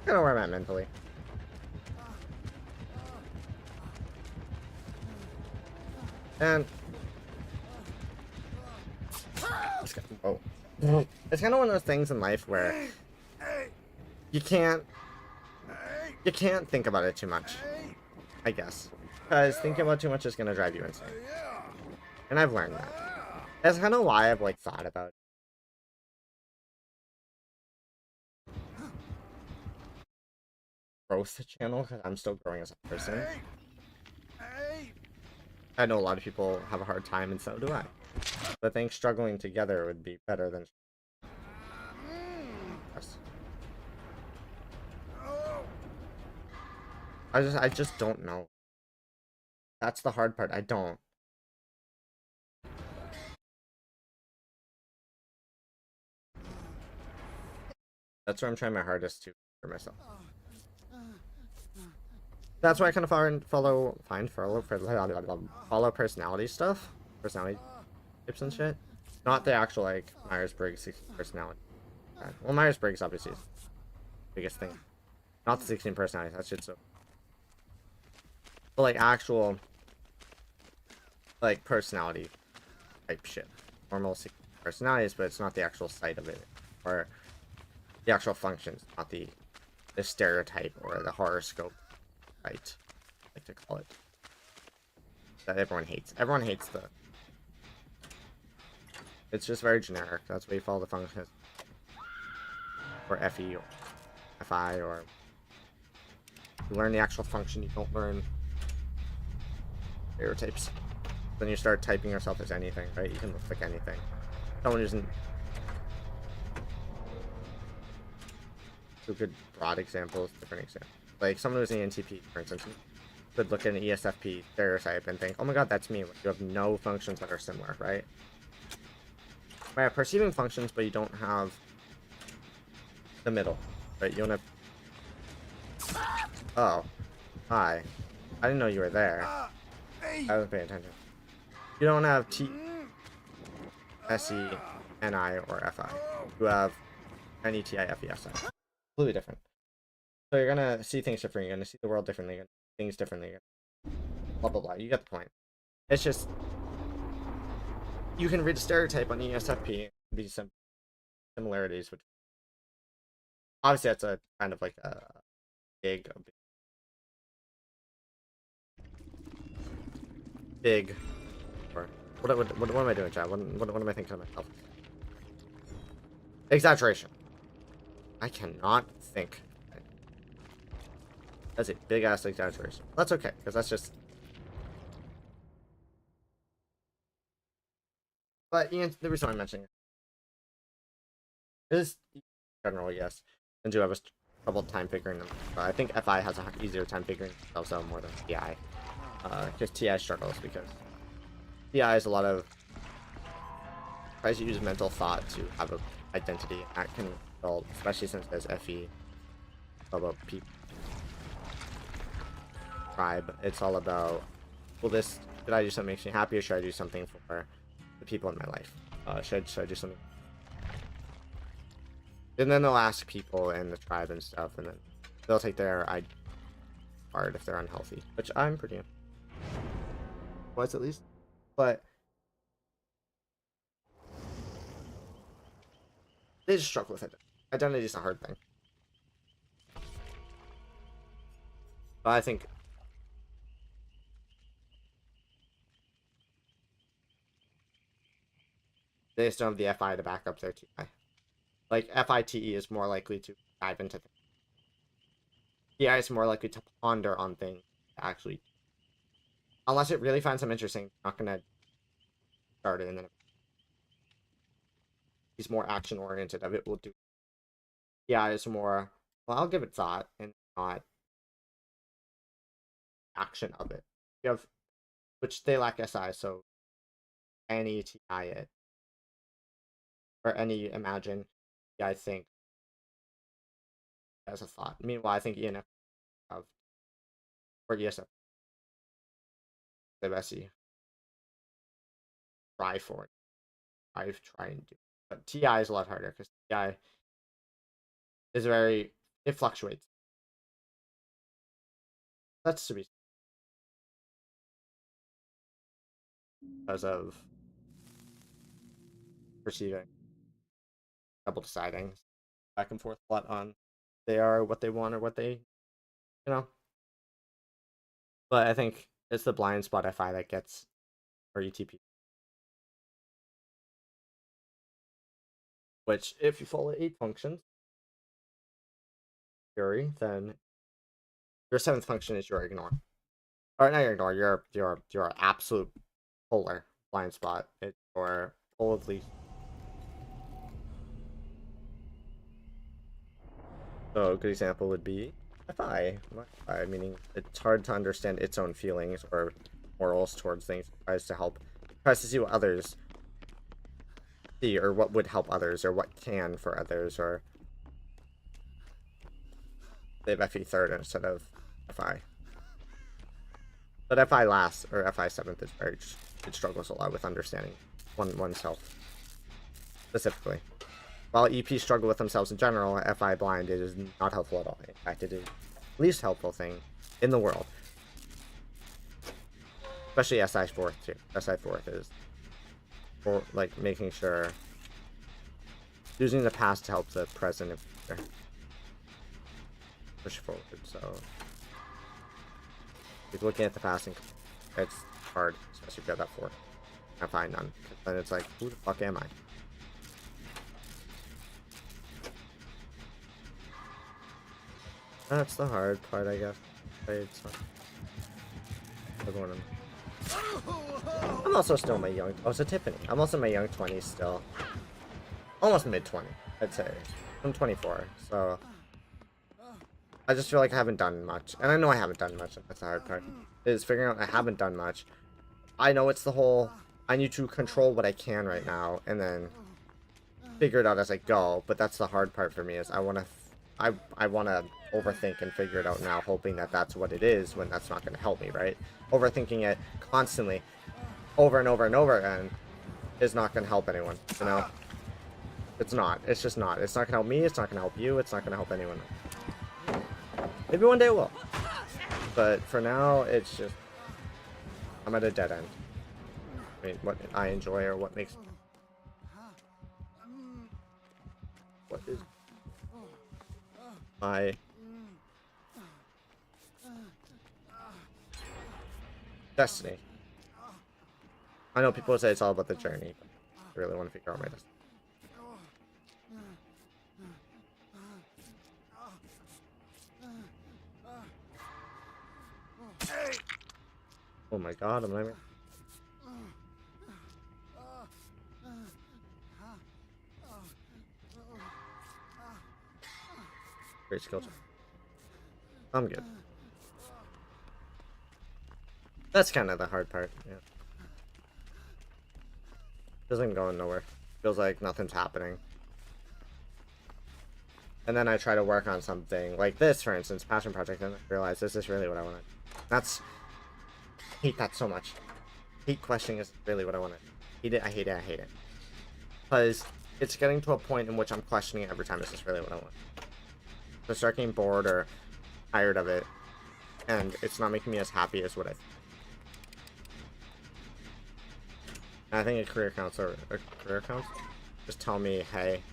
I don't know where I'm at mentally. And whoa. It's kind of one of those things in life where you can't think about it too much, I guess, because thinking about too much is gonna drive you insane. And I've learned that. That's kind of why I've like thought about growth channel, because I'm still growing as a person. I know a lot of people have a hard time, and so do I. But I think struggling together would be better than us. I just don't know. That's the hard part. I don't. That's where I'm trying my hardest to for myself. That's why I kind of follow personality stuff, personality tips and shit. Not the actual like Myers-Briggs personality. Well, Myers-Briggs obviously is the biggest thing. Not the 16 personalities. That shit's so. But like actual like personality type shit. Normal 16 personalities, but it's not the actual site of it, or the actual functions, not the stereotype or the horoscope. Right, I like to call it. That everyone hates. Everyone hates the. It's just very generic. That's why you follow the functions. Or FE or FI, or you learn the actual function. You don't learn stereotypes. Then you start typing yourself as anything, right? You can look like anything. Someone who isn't. A good broad examples, different examples. Like someone who's an ENTP, for instance, could look at an ESFP stereotype and think, oh my god, that's me. Like, you have no functions that are similar, right? You have perceiving functions, but you don't have the middle, right? You don't have... Oh. Hi. I didn't know you were there. I wasn't paying attention. You don't have T, SE, NI, or FI. You have NETI, FE, SI. Completely different. So you're gonna see things differently, you're gonna see the world differently, you're gonna see things differently, blah blah blah. You get the point. It's just you can read a stereotype on ESFP and be some similarities, which obviously that's a kind of like a big or what am I doing, Chad? What am I thinking of myself? Exaggeration. I cannot think. That's a big ass exaggeration. That's okay, because that's just. But Ian, the reason I'm mentioning it is general, yes, and do have a trouble time figuring them. I think FI has an easier time figuring themselves out more than TI, because TI struggles because TI is a lot of tries to use mental thought to have an identity, and that can result, especially since there's FE, about people. Tribe. It's all about, well, this, should I do something that makes me happy, or should I do something for the people in my life? Should I do something? And then they'll ask people in the tribe and stuff, and then they'll take their ID card if they're unhealthy, which I'm pretty was at least. But they just struggle with it. Identity is a hard thing. But I think they just don't have the FI to back up their TI. Like, FITE is more likely to dive into things. TI is more likely to ponder on things, actually. Unless it really finds them interesting, not gonna start it, and then he's more action-oriented of it will do. TI is more, well, I'll give it thought, and not action of it. You have, which they lack SI, so any TI it. Or any imagine, yeah, I think as a thought. Meanwhile, I think ENF have, or ESF, the Bessie try for it. I've tried and do, but TI is a lot harder because TI is very, it fluctuates. That's to be. because of perceiving, double deciding, back and forth a lot on they are what they want or what they, you know. But I think it's the blind spot FI that gets or ETP. Which, if you follow 8 functions, theory, then your 7th function is your ignore. Or not your ignore, your absolute polar blind spot. It's your boldly. So a good example would be FI. FI, meaning it's hard to understand its own feelings or morals towards things. It tries to see what others see, or what would help others, or what can for others, or they have FE third instead of FI. But FI last, or FI 7th is very, it struggles a lot with understanding oneself specifically. While EP struggle with themselves in general, FI blind is not helpful at all. In fact, it is the least helpful thing in the world. Especially SI 4th too. SI 4th is for like making sure using the past to help the present and future push forward. So if you're looking at the past, and it's hard, especially if you have that 4. I find none. Then it's like, who the fuck am I? That's the hard part, I guess. It's not... I'm also still in my young... Oh, it's a Tiffany. I'm also in my young 20s still. Almost mid-20, I'd say. I'm 24, so... I just feel like I haven't done much. And I know I haven't done much. That's the hard part. Is figuring out I haven't done much. I know it's the whole... I need to control what I can right now, and then figure it out as I go. But that's the hard part for me, is I want to... I want to overthink and figure it out now, hoping that that's what it is, when that's not going to help me, right? Overthinking it constantly, over and over and over again, is not going to help anyone, you know? It's not. It's just not. It's not going to help me, it's not going to help you, it's not going to help anyone. Maybe one day it will. But for now, it's just... I'm at a dead end. I mean, what I enjoy or what makes... What is... my... destiny. I know people say it's all about the journey, but I really want to figure out my destiny. Oh my god, I'm not even... Great skill check. I'm good. That's kind of the hard part, yeah. Doesn't go nowhere. Feels like nothing's happening. And then I try to work on something like this, for instance, passion project, and I realize this is really what I want to... That's... I hate that so much. Hate questioning is really what I want to... Hate it, I hate it, I hate it. Because it's getting to a point in which I'm questioning it every time, is this really what I want? So I start getting bored or tired of it, and it's not making me as happy as what I think. And I think a career counselor just tell me, hey,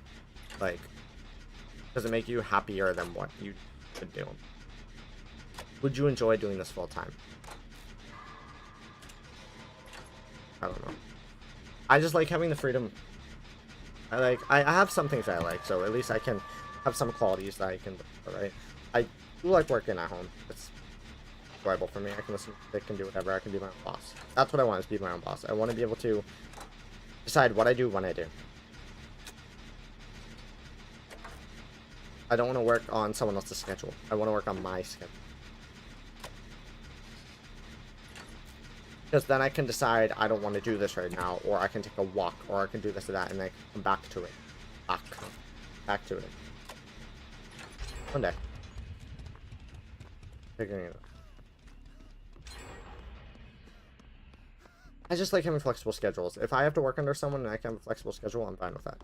like, does it make you happier than what you could do? Would you enjoy doing this full time? I don't know. I just like having the freedom. I have some things I like, so at least I can have some qualities that I can, right? I do like working at home. It's enjoyable for me. I can listen to music, can do whatever. I can be my own boss. That's what I want, is be my own boss. I want to be able to decide what I do when I do. I don't want to work on someone else's schedule. I want to work on my schedule. Because then I can decide I don't want to do this right now, or I can take a walk, or I can do this or that, and then come back to it. Back to it. One day. Figuring it out. I just like having flexible schedules. If I have to work under someone and I can have a flexible schedule, I'm fine with that.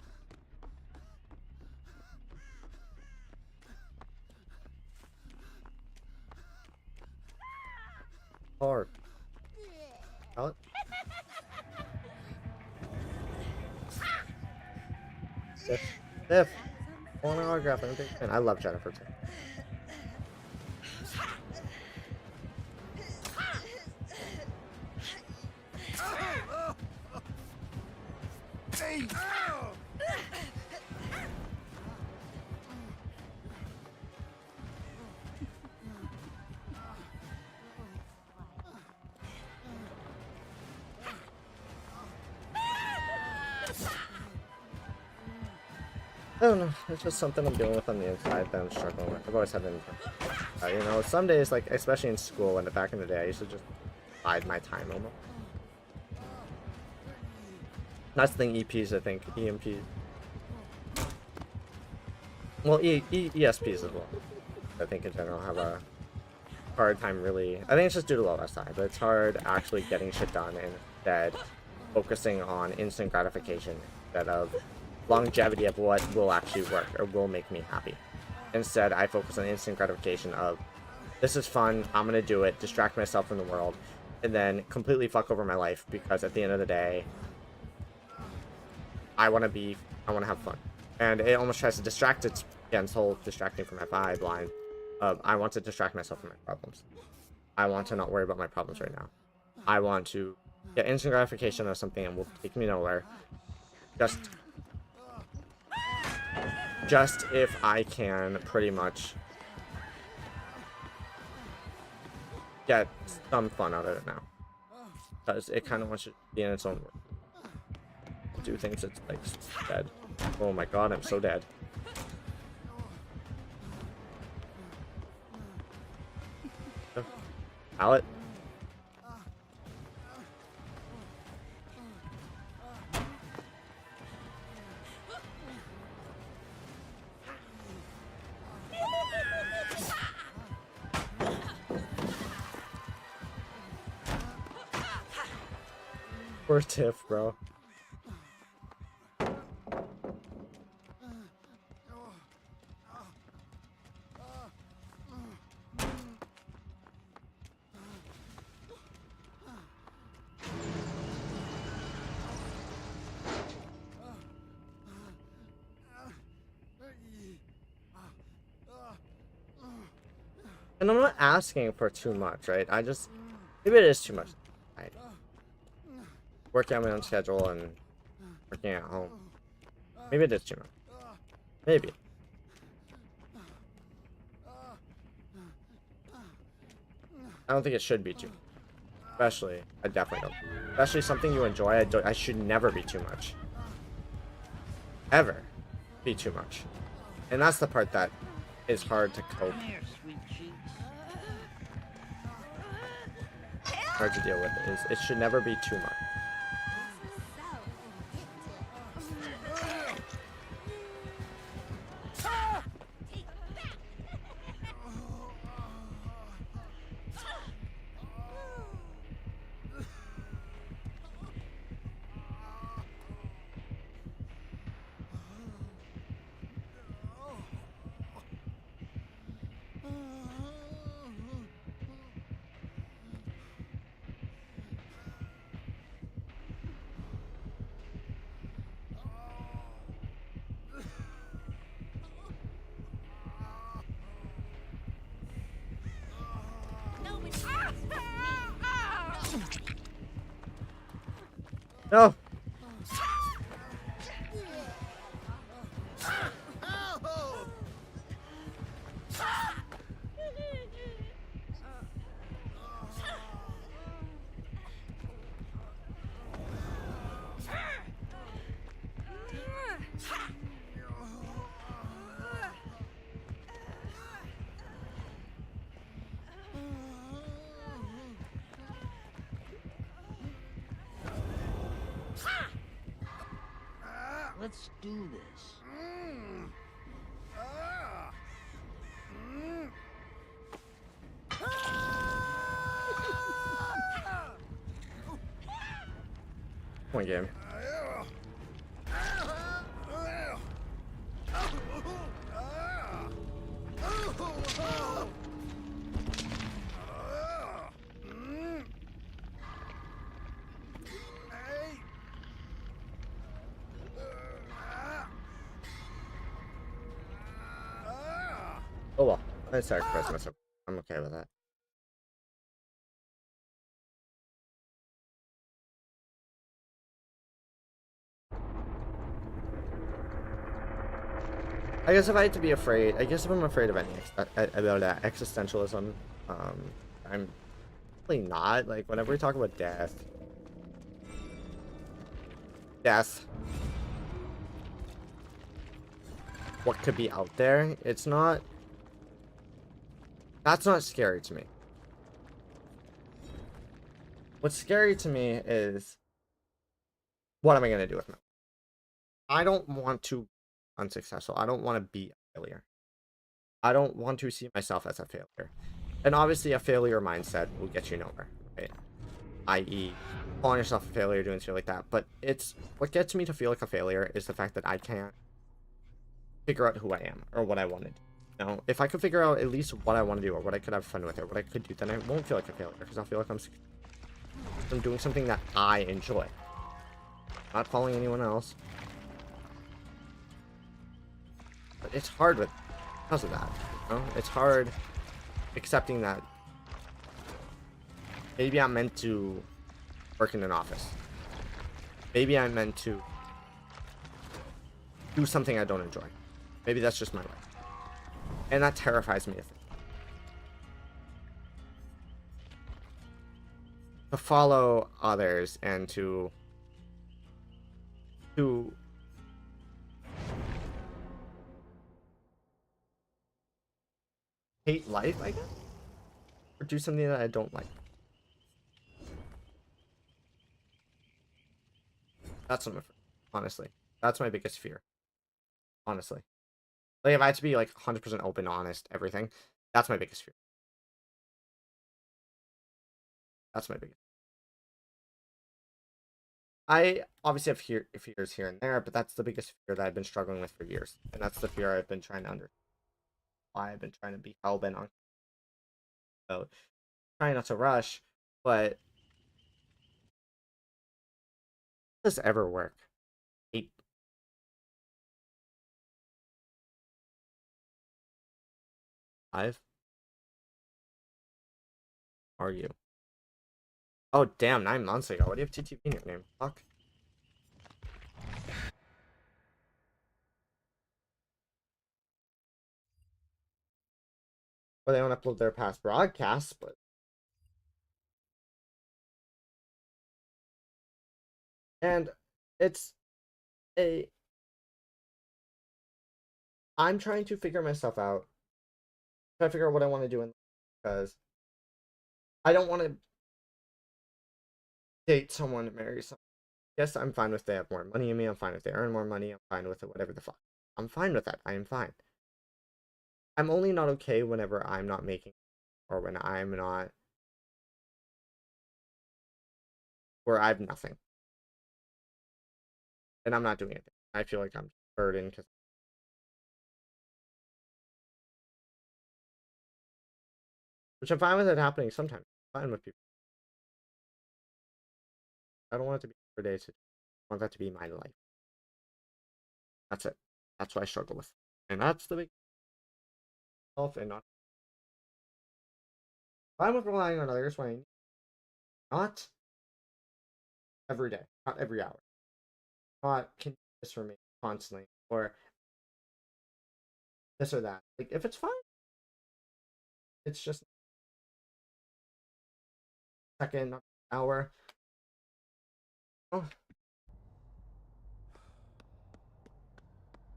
Hard. Pallet? If I want an autograph, and I love Jennifer too. I don't know. It's just something I'm dealing with on the inside that I'm struggling with. I've always had an you know, some days, like, especially in school and back in the day, I used to just bide my time almost. That's the thing, EPs, I think. EMPs. Well, ESPs as well. I think in general have a hard time really. I think it's just due to low SI, but it's hard actually getting shit done and instead focusing on instant gratification instead of longevity of what will actually work or will make me happy. Instead, I focus on instant gratification of, this is fun, I'm gonna do it, distract myself from the world, and then completely fuck over my life because at the end of the day, I want to have fun. And it almost tries to distract it, again, this whole distracting from FI blind. I want to distract myself from my problems. I want to not worry about my problems right now. I want to get instant gratification of something and will take me nowhere. Just if I can pretty much get some fun out of it now. Because it kind of wants to be in its own world. Do things that's like dead. Oh my god, I'm so dead. Pallet. Poor Tiff, bro. And I'm not asking for too much, right? Maybe it is too much. Working on my own schedule and working at home. Maybe it is too much. Maybe. I don't think it should be too much. Especially, I definitely don't. Especially something you enjoy, I should never be too much. Ever be too much. And that's the part that is hard to cope. Hard to deal with is it should never be too much. No. Let's do this. Point game. I sacrifice myself. I'm okay with that. I guess if I had to be afraid, I guess if I'm afraid of any about that existentialism, I'm really not. Like, whenever we talk about death, what could be out there, it's not, that's not scary to me. What's scary to me is, what am I going to do with my life? I don't want to be unsuccessful. I don't want to be a failure. I don't want to see myself as a failure. And obviously a failure mindset will get you nowhere, right? I.e., calling yourself a failure, doing shit like that. But it's, what gets me to feel like a failure is the fact that I can't figure out who I am or what I wanted. You know, if I could figure out at least what I want to do or what I could have fun with or what I could do, then I won't feel like a failure because I'll feel like I'm doing something that I enjoy. Not following anyone else. But it's hard because of that. You know? It's hard accepting that maybe I'm meant to work in an office. Maybe I'm meant to do something I don't enjoy. Maybe that's just my life. And that terrifies me. To follow others and to hate life, I guess? Or do something that I don't like. That's what I'm afraid of, honestly. That's my biggest fear. Honestly. Like, if I had to be, like, 100% open, honest, everything, that's my biggest fear. That's my biggest. I obviously have fears here and there, but that's the biggest fear that I've been struggling with for years. And that's the fear I've been trying to understand. Why I've been trying to be hell-bent on. So, trying not to rush, but does this ever work? 8. Five? Are you? Oh, damn, 9 months ago. What do you have TTV in your name? Fuck. Well, they don't upload their past broadcasts, but... And it's a... I'm trying to figure myself out. Trying to figure out what I want to do in because I don't want to date someone, marry someone. Yes, I'm fine if they have more money than me. I'm fine if they earn more money. I'm fine with it, whatever the fuck. I'm fine with that. I am fine. I'm only not okay whenever I'm not making, or when I'm not, where I have nothing. And I'm not doing it. I feel like I'm burdened because, which I'm fine with it happening sometimes. I'm fine with people. I don't want it to be every day. I want that to be my life. That's it. That's what I struggle with. And that's the big self and not. I'm relying on others when not every day, not every hour, not continuous for me constantly, or this or that. Like, if it's fine, it's just second, not hour. Oh.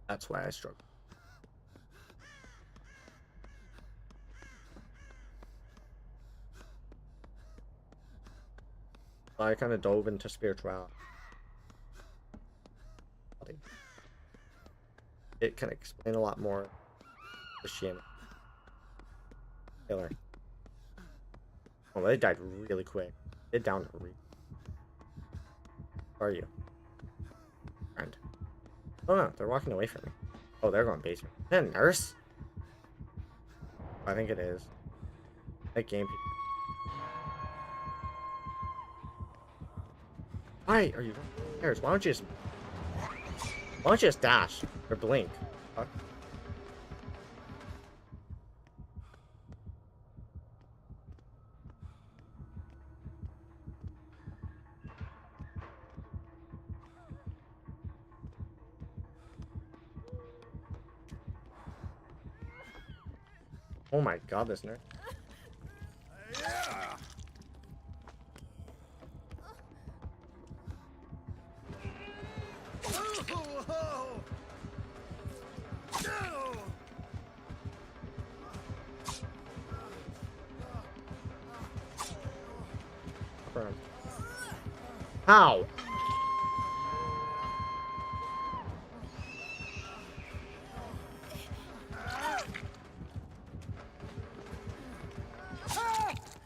That's why I struggle. So I kind of dove into spirituality. It can explain a lot more Christianity. Taylor. Oh, they died really quick. They downed really. Where are you? Friend. Oh no, they're walking away from me. Oh, they're going basement. Is that a nurse? I think it is. That game. Why are you stairs? Why don't you just dash or blink? Fuck. Oh my god, this nerd. How?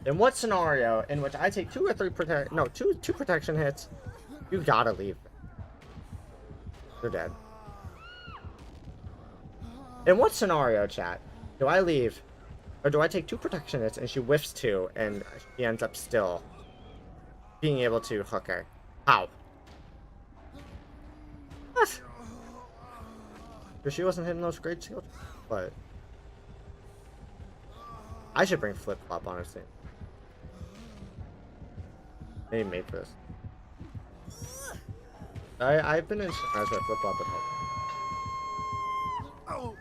In what scenario in which I take 2 or 3 two protection hits, you gotta leave. You're dead. In what scenario, chat, do I leave, or do I take 2 protection hits and she whiffs 2 and she ends up still being able to hook her? How? What? Because she wasn't hitting those great skills, but I should bring flip flop honestly. Maybe made for this. I've been in scenarios where flip flop would help.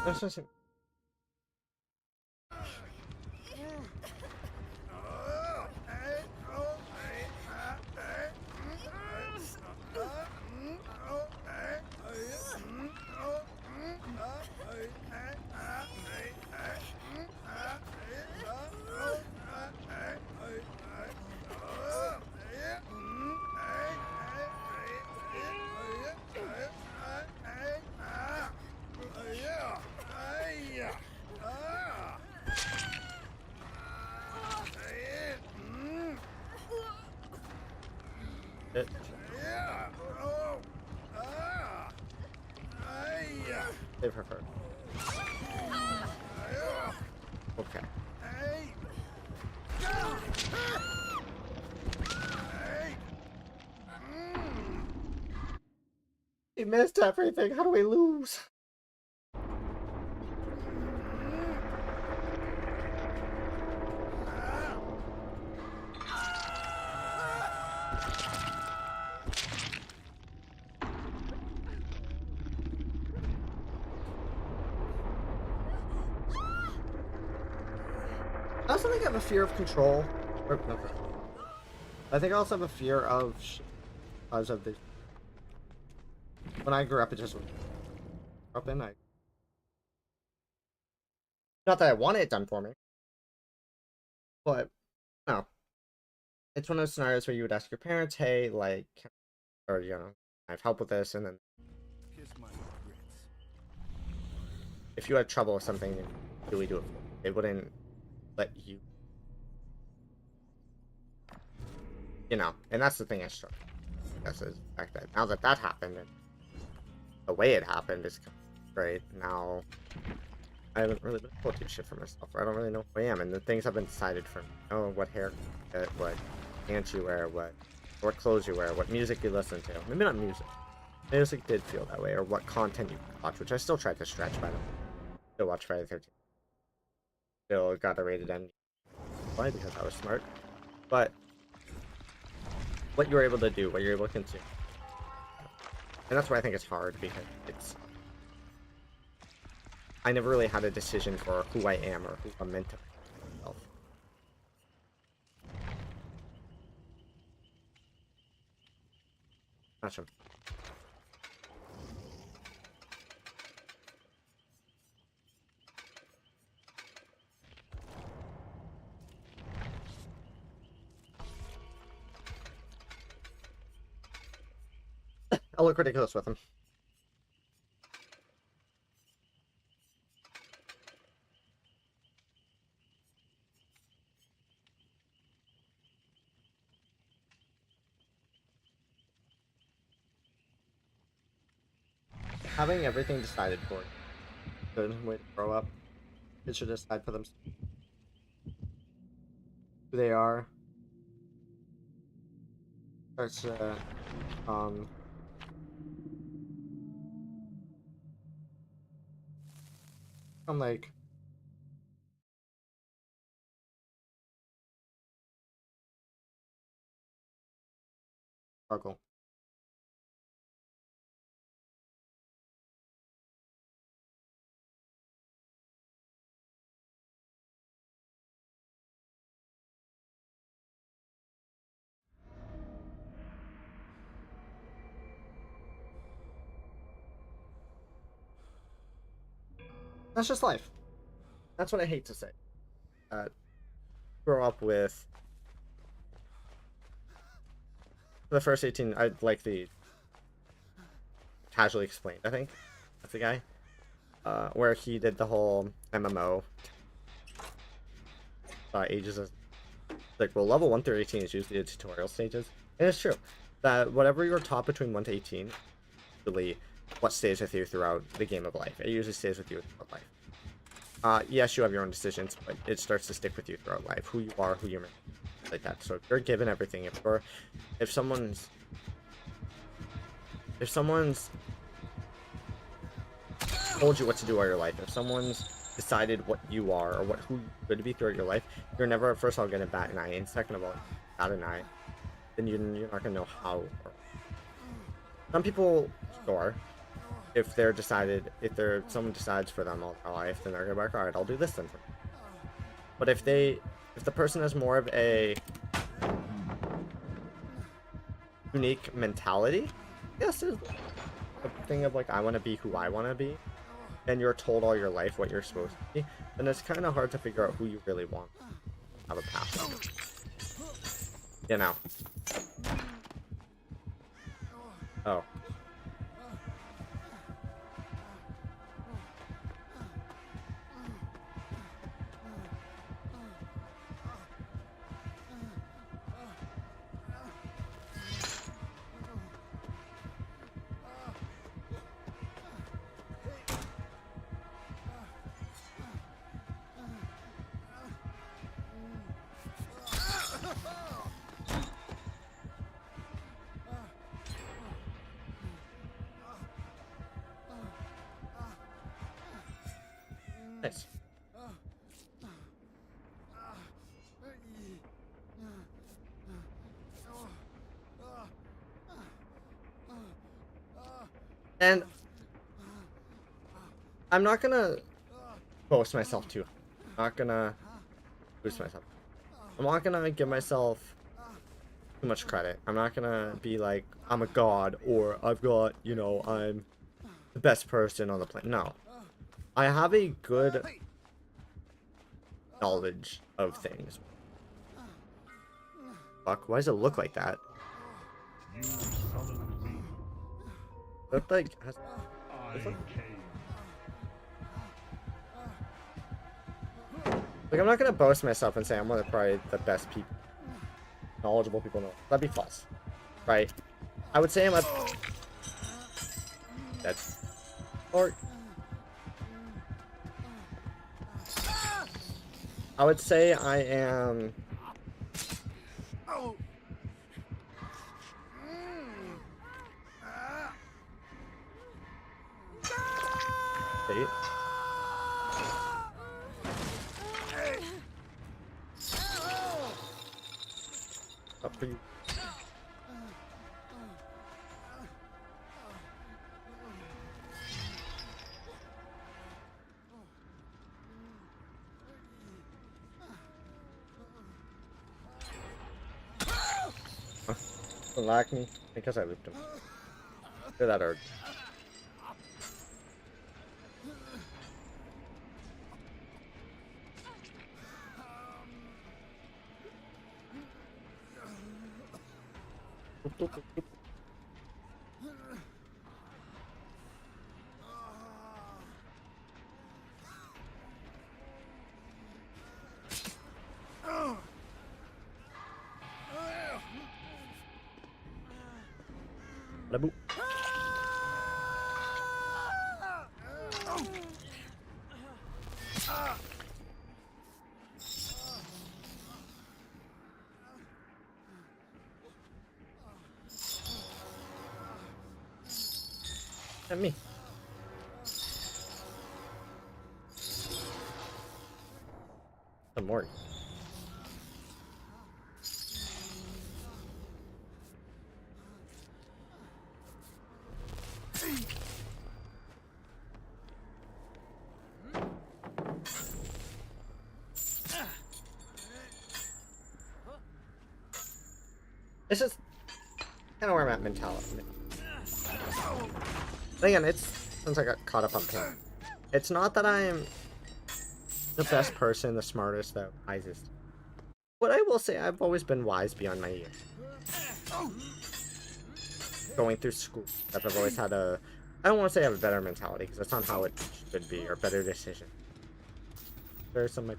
That's just. It. Save her first. Okay. He missed everything. How do we lose? I also think I have a fear of control. Or, no, I think I also have a fear of because of the. When I grew up, it just up in. Not that I want it done for me, but no. It's one of those scenarios where you would ask your parents, "Hey, like, or I have help with this," and then if you had trouble with something, do we do it for you? They wouldn't let you. And that's the thing I struggle. That's the fact that now that happened, and the way it happened is great. Now I haven't really been able to do shit for myself. Or I don't really know who I am, and the things have been decided for me. What hair, what pants you wear, what clothes you wear, what music you listen to. Maybe not music. Music did feel that way, or what content you watch, which I still tried to stretch by them. Still watch Friday the 13th. Still got a rated M. Why? Because I was smart. But what you're able to do, what you're able to consume. And that's why I think it's hard, because I never really had a decision for who I am or who I'm meant to be myself. Touch him. I look ridiculous with him. Having everything decided for you. Good way to grow up. Kids should decide for themselves who they are. Starts to I'm like struggle. That's just life. That's what I hate to say. Grow up with the first 18. I like the casually explained. I think that's the guy where he did the whole MMO. Ages of like, well, level 1 through 18 is usually the tutorial stages, and it's true that whatever you're taught between 1 to 18, really what stays with you throughout the game of life. It usually stays with you throughout life. Yes, you have your own decisions, but it starts to stick with you throughout life. Who you are, who you're like that. So if you're given everything, if someone's told you what to do all your life, if someone's decided what you are or who you're going to be throughout your life, you're never, first of all, going to bat an eye, and second of all, bat an eye, then you're not going to know how. Some people, sure, if someone decides for them all their life, then they're going to be like, alright, I'll do this then. But if the person has more of a unique mentality, yes, there's a thing of like, I want to be who I want to be, and you're told all your life what you're supposed to be, then it's kind of hard to figure out who you really want to have a path. You know. Oh. Nice. And I'm not gonna boast myself too. I'm not gonna boost myself. I'm not gonna give myself too much credit. I'm not gonna be like, I'm a god, or I've got, you know, I'm the best person on the planet. No. I have a good knowledge of things. Fuck, why does it look like that? That like has... Like, I'm not gonna boast myself and say I'm one of probably the best people, knowledgeable people know. That'd be false, right? I would say I'm a... That's... Or... I would say I am... Eight. Up for you. Don't like me because I looped him. Feel that hurt. Boo. And me. Some more. It's just kind of where I'm at mentality. But again, it's since I got caught up on It's not that I'm the best person, the smartest, the wisest. But I will say I've always been wise beyond my years. Going through school, I've always had a, I don't want to say I have a better mentality, because that's not how it should be, or better decision. There's some, like,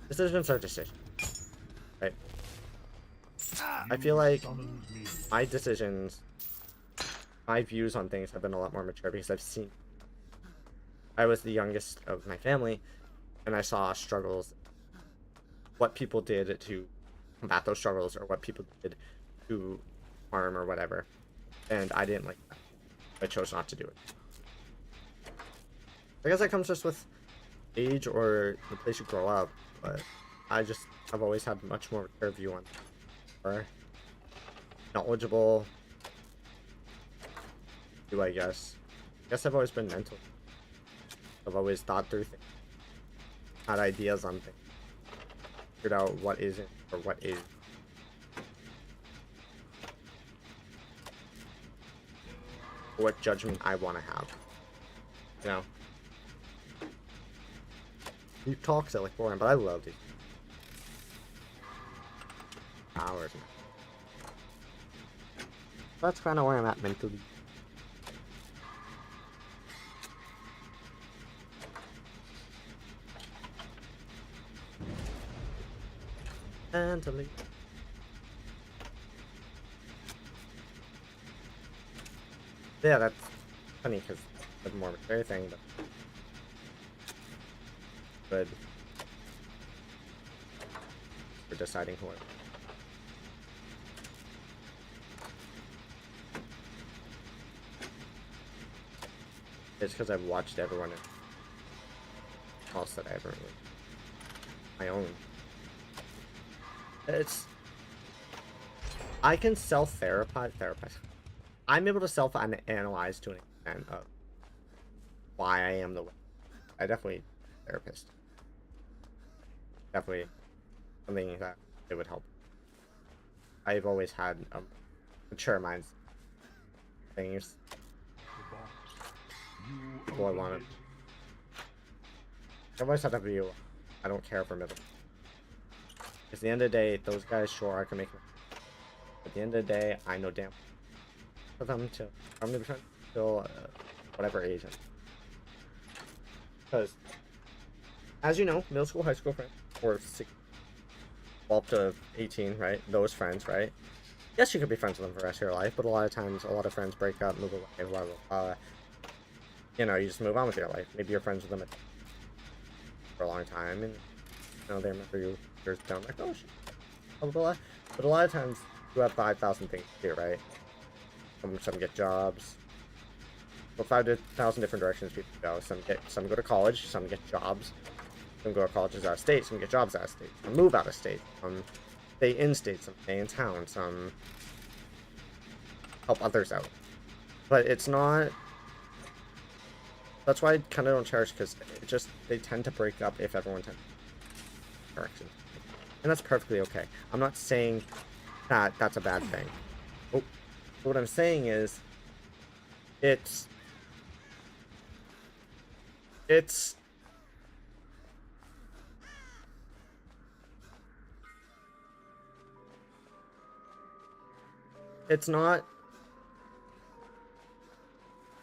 decisions are decisions, right? I feel like my decisions, my views on things have been a lot more mature, because I've seen, I was the youngest of my family, and I saw struggles, what people did to combat those struggles, or what people did to harm or whatever, and I didn't like that. I chose not to do it. I guess that comes just with age or the place you grow up, but I've always had much more mature view on, or knowledgeable, I guess. I guess I've always been mental. I've always thought through things, had ideas on things, figured out what isn't or what is. What judgment I want to have, you know. Deep talks are like boring, but I love these hours. That's kind of where I'm at mentally. Mentally. Yeah, that's funny because it's more mature thing, but good for deciding who I am. It's because I've watched everyone else that I ever really my own. It's I can therapize. I'm able to self-analyze to an extent of why I am the way. I definitely therapist. Definitely something that it would help. I've always had mature minds. Things. People I wanted. I've always had a view. I don't care for middle. Because at the end of the day, those guys sure I can make. At the end of the day, I know damn. For them to, I'm gonna be trying till whatever age. Because, as you know, middle school, high school friends, or 12 to 18, right? Those friends, right? Yes, you could be friends with them for the rest of your life, but a lot of times, a lot of friends break up, move away, blah, blah, blah. You know, you just move on with your life. Maybe you're friends with them for a long time, and you know they remember you. You're down like, oh shit, blah, blah, blah. But a lot of times, you have 5,000 things here, right? Some get jobs. Well, 5,000 different directions people go. Some go to college. Some get jobs. Some go to colleges out of state. Some get jobs out of state. Some move out of state. Some stay in state. Some stay in town. Some help others out. But it's not. That's why I kind of don't cherish, because it just they tend to break up if everyone tends directions, and that's perfectly okay. I'm not saying that that's a bad thing. Oh. What I'm saying is, it's not.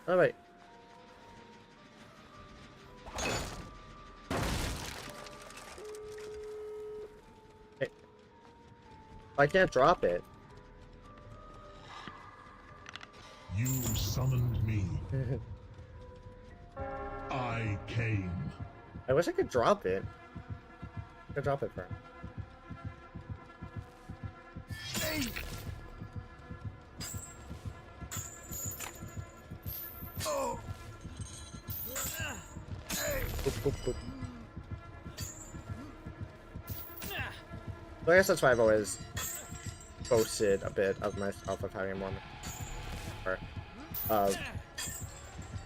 Oh wait. Hey. I can't drop it. You summoned me. I came. I wish I could drop it. I could drop it for him. Hey. Oh. Hey. Boop, boop, boop. So I guess that's why I've always boasted a bit of myself of having more of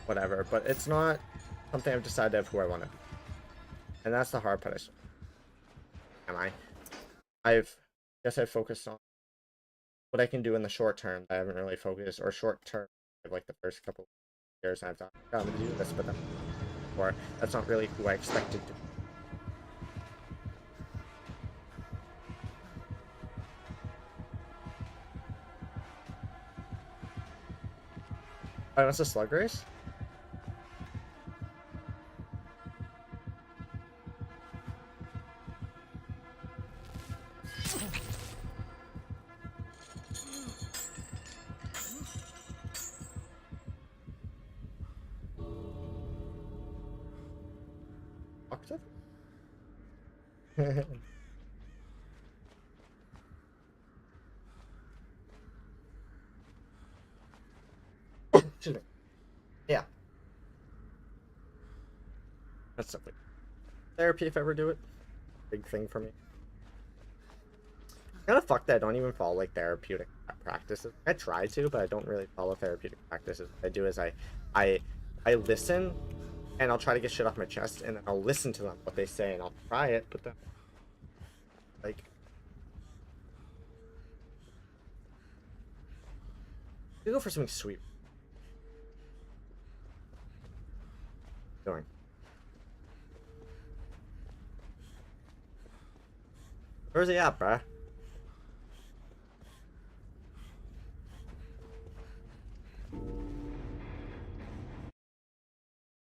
whatever, but it's not something I've decided of who I want to be, and that's the hard part. Guess I've focused on what I can do in the short term. I haven't really focused, or short term, like the first couple years and I've done, I'm gonna do this, but then, or that's not really who I expected to. Oh, that's a slug race? Octave? Excuse me. Yeah. That's something. Therapy if I ever do it. Big thing for me. Kind of fucked that I don't even follow like therapeutic practices. I try to, but I don't really follow therapeutic practices. What I do is I I listen and I'll try to get shit off my chest and then I'll listen to them what they say and I'll try it, but then like you go for something sweet. Doing. Where's he at, bruh?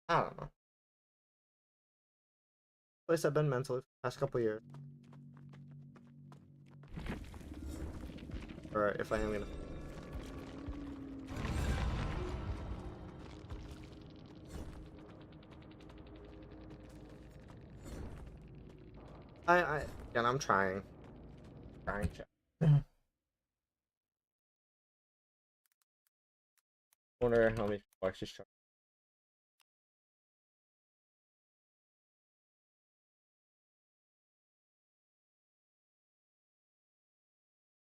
I don't know. Place I've been mentally for the past couple years. Or if I am gonna. Again, I'm trying. Trying to. Wonder how many people actually show.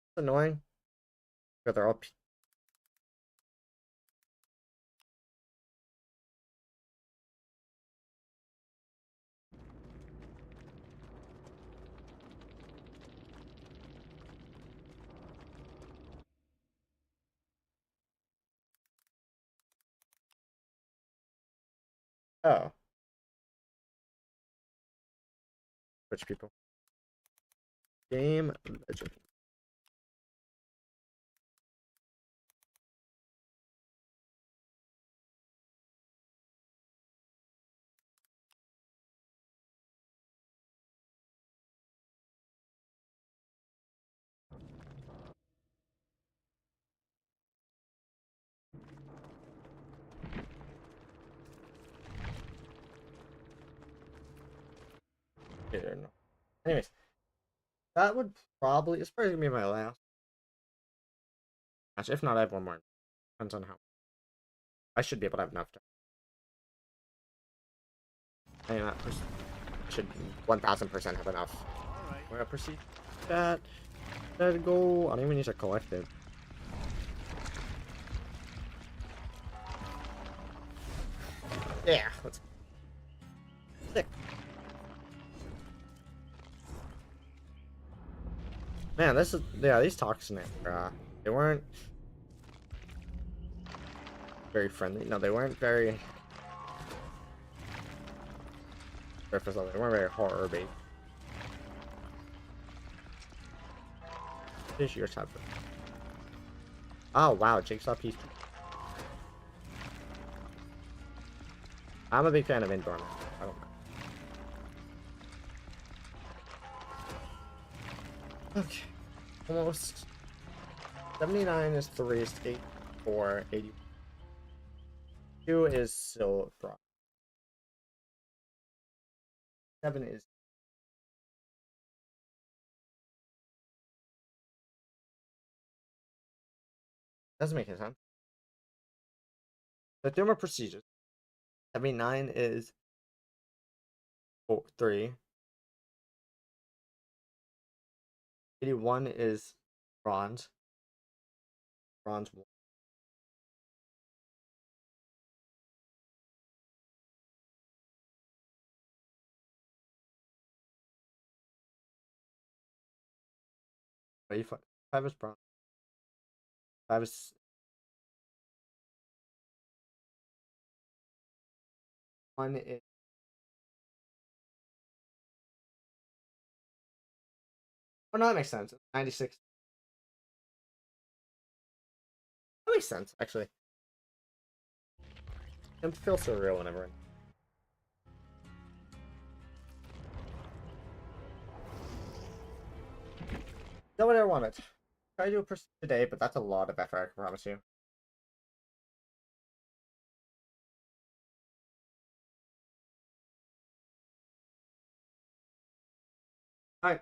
It's annoying. But they're all. Oh. Rich people. Game legend. I don't know. Anyways, that would probably it's probably gonna be my last match. If not, I have one more. Depends on how. I should be able to have enough time. I should 1000% have enough. We're gonna proceed. That. Let go. I don't even need to collect it. Yeah, let's. Sick. Man, this is yeah. These toxins, they weren't very friendly. No, they weren't very. Surface level. They weren't very horror based. Finish your type. Oh wow, Jigsaw piece. I'm a big fan of indoor matches. I don't know. Okay. Almost. 79 is 3, skate 4, 82 is still broad. 7 is. Doesn't make any sense. So 3 more procedures. 79 is 4, 3. 81 is bronze. Bronze 1. Wait, 5 is bronze. 5 is One is oh no, that makes sense. 96. That makes sense, actually. It feels so real whenever. Not what I wanted. Try to do a pursuit today, but that's a lot of effort, I can promise you. Alright.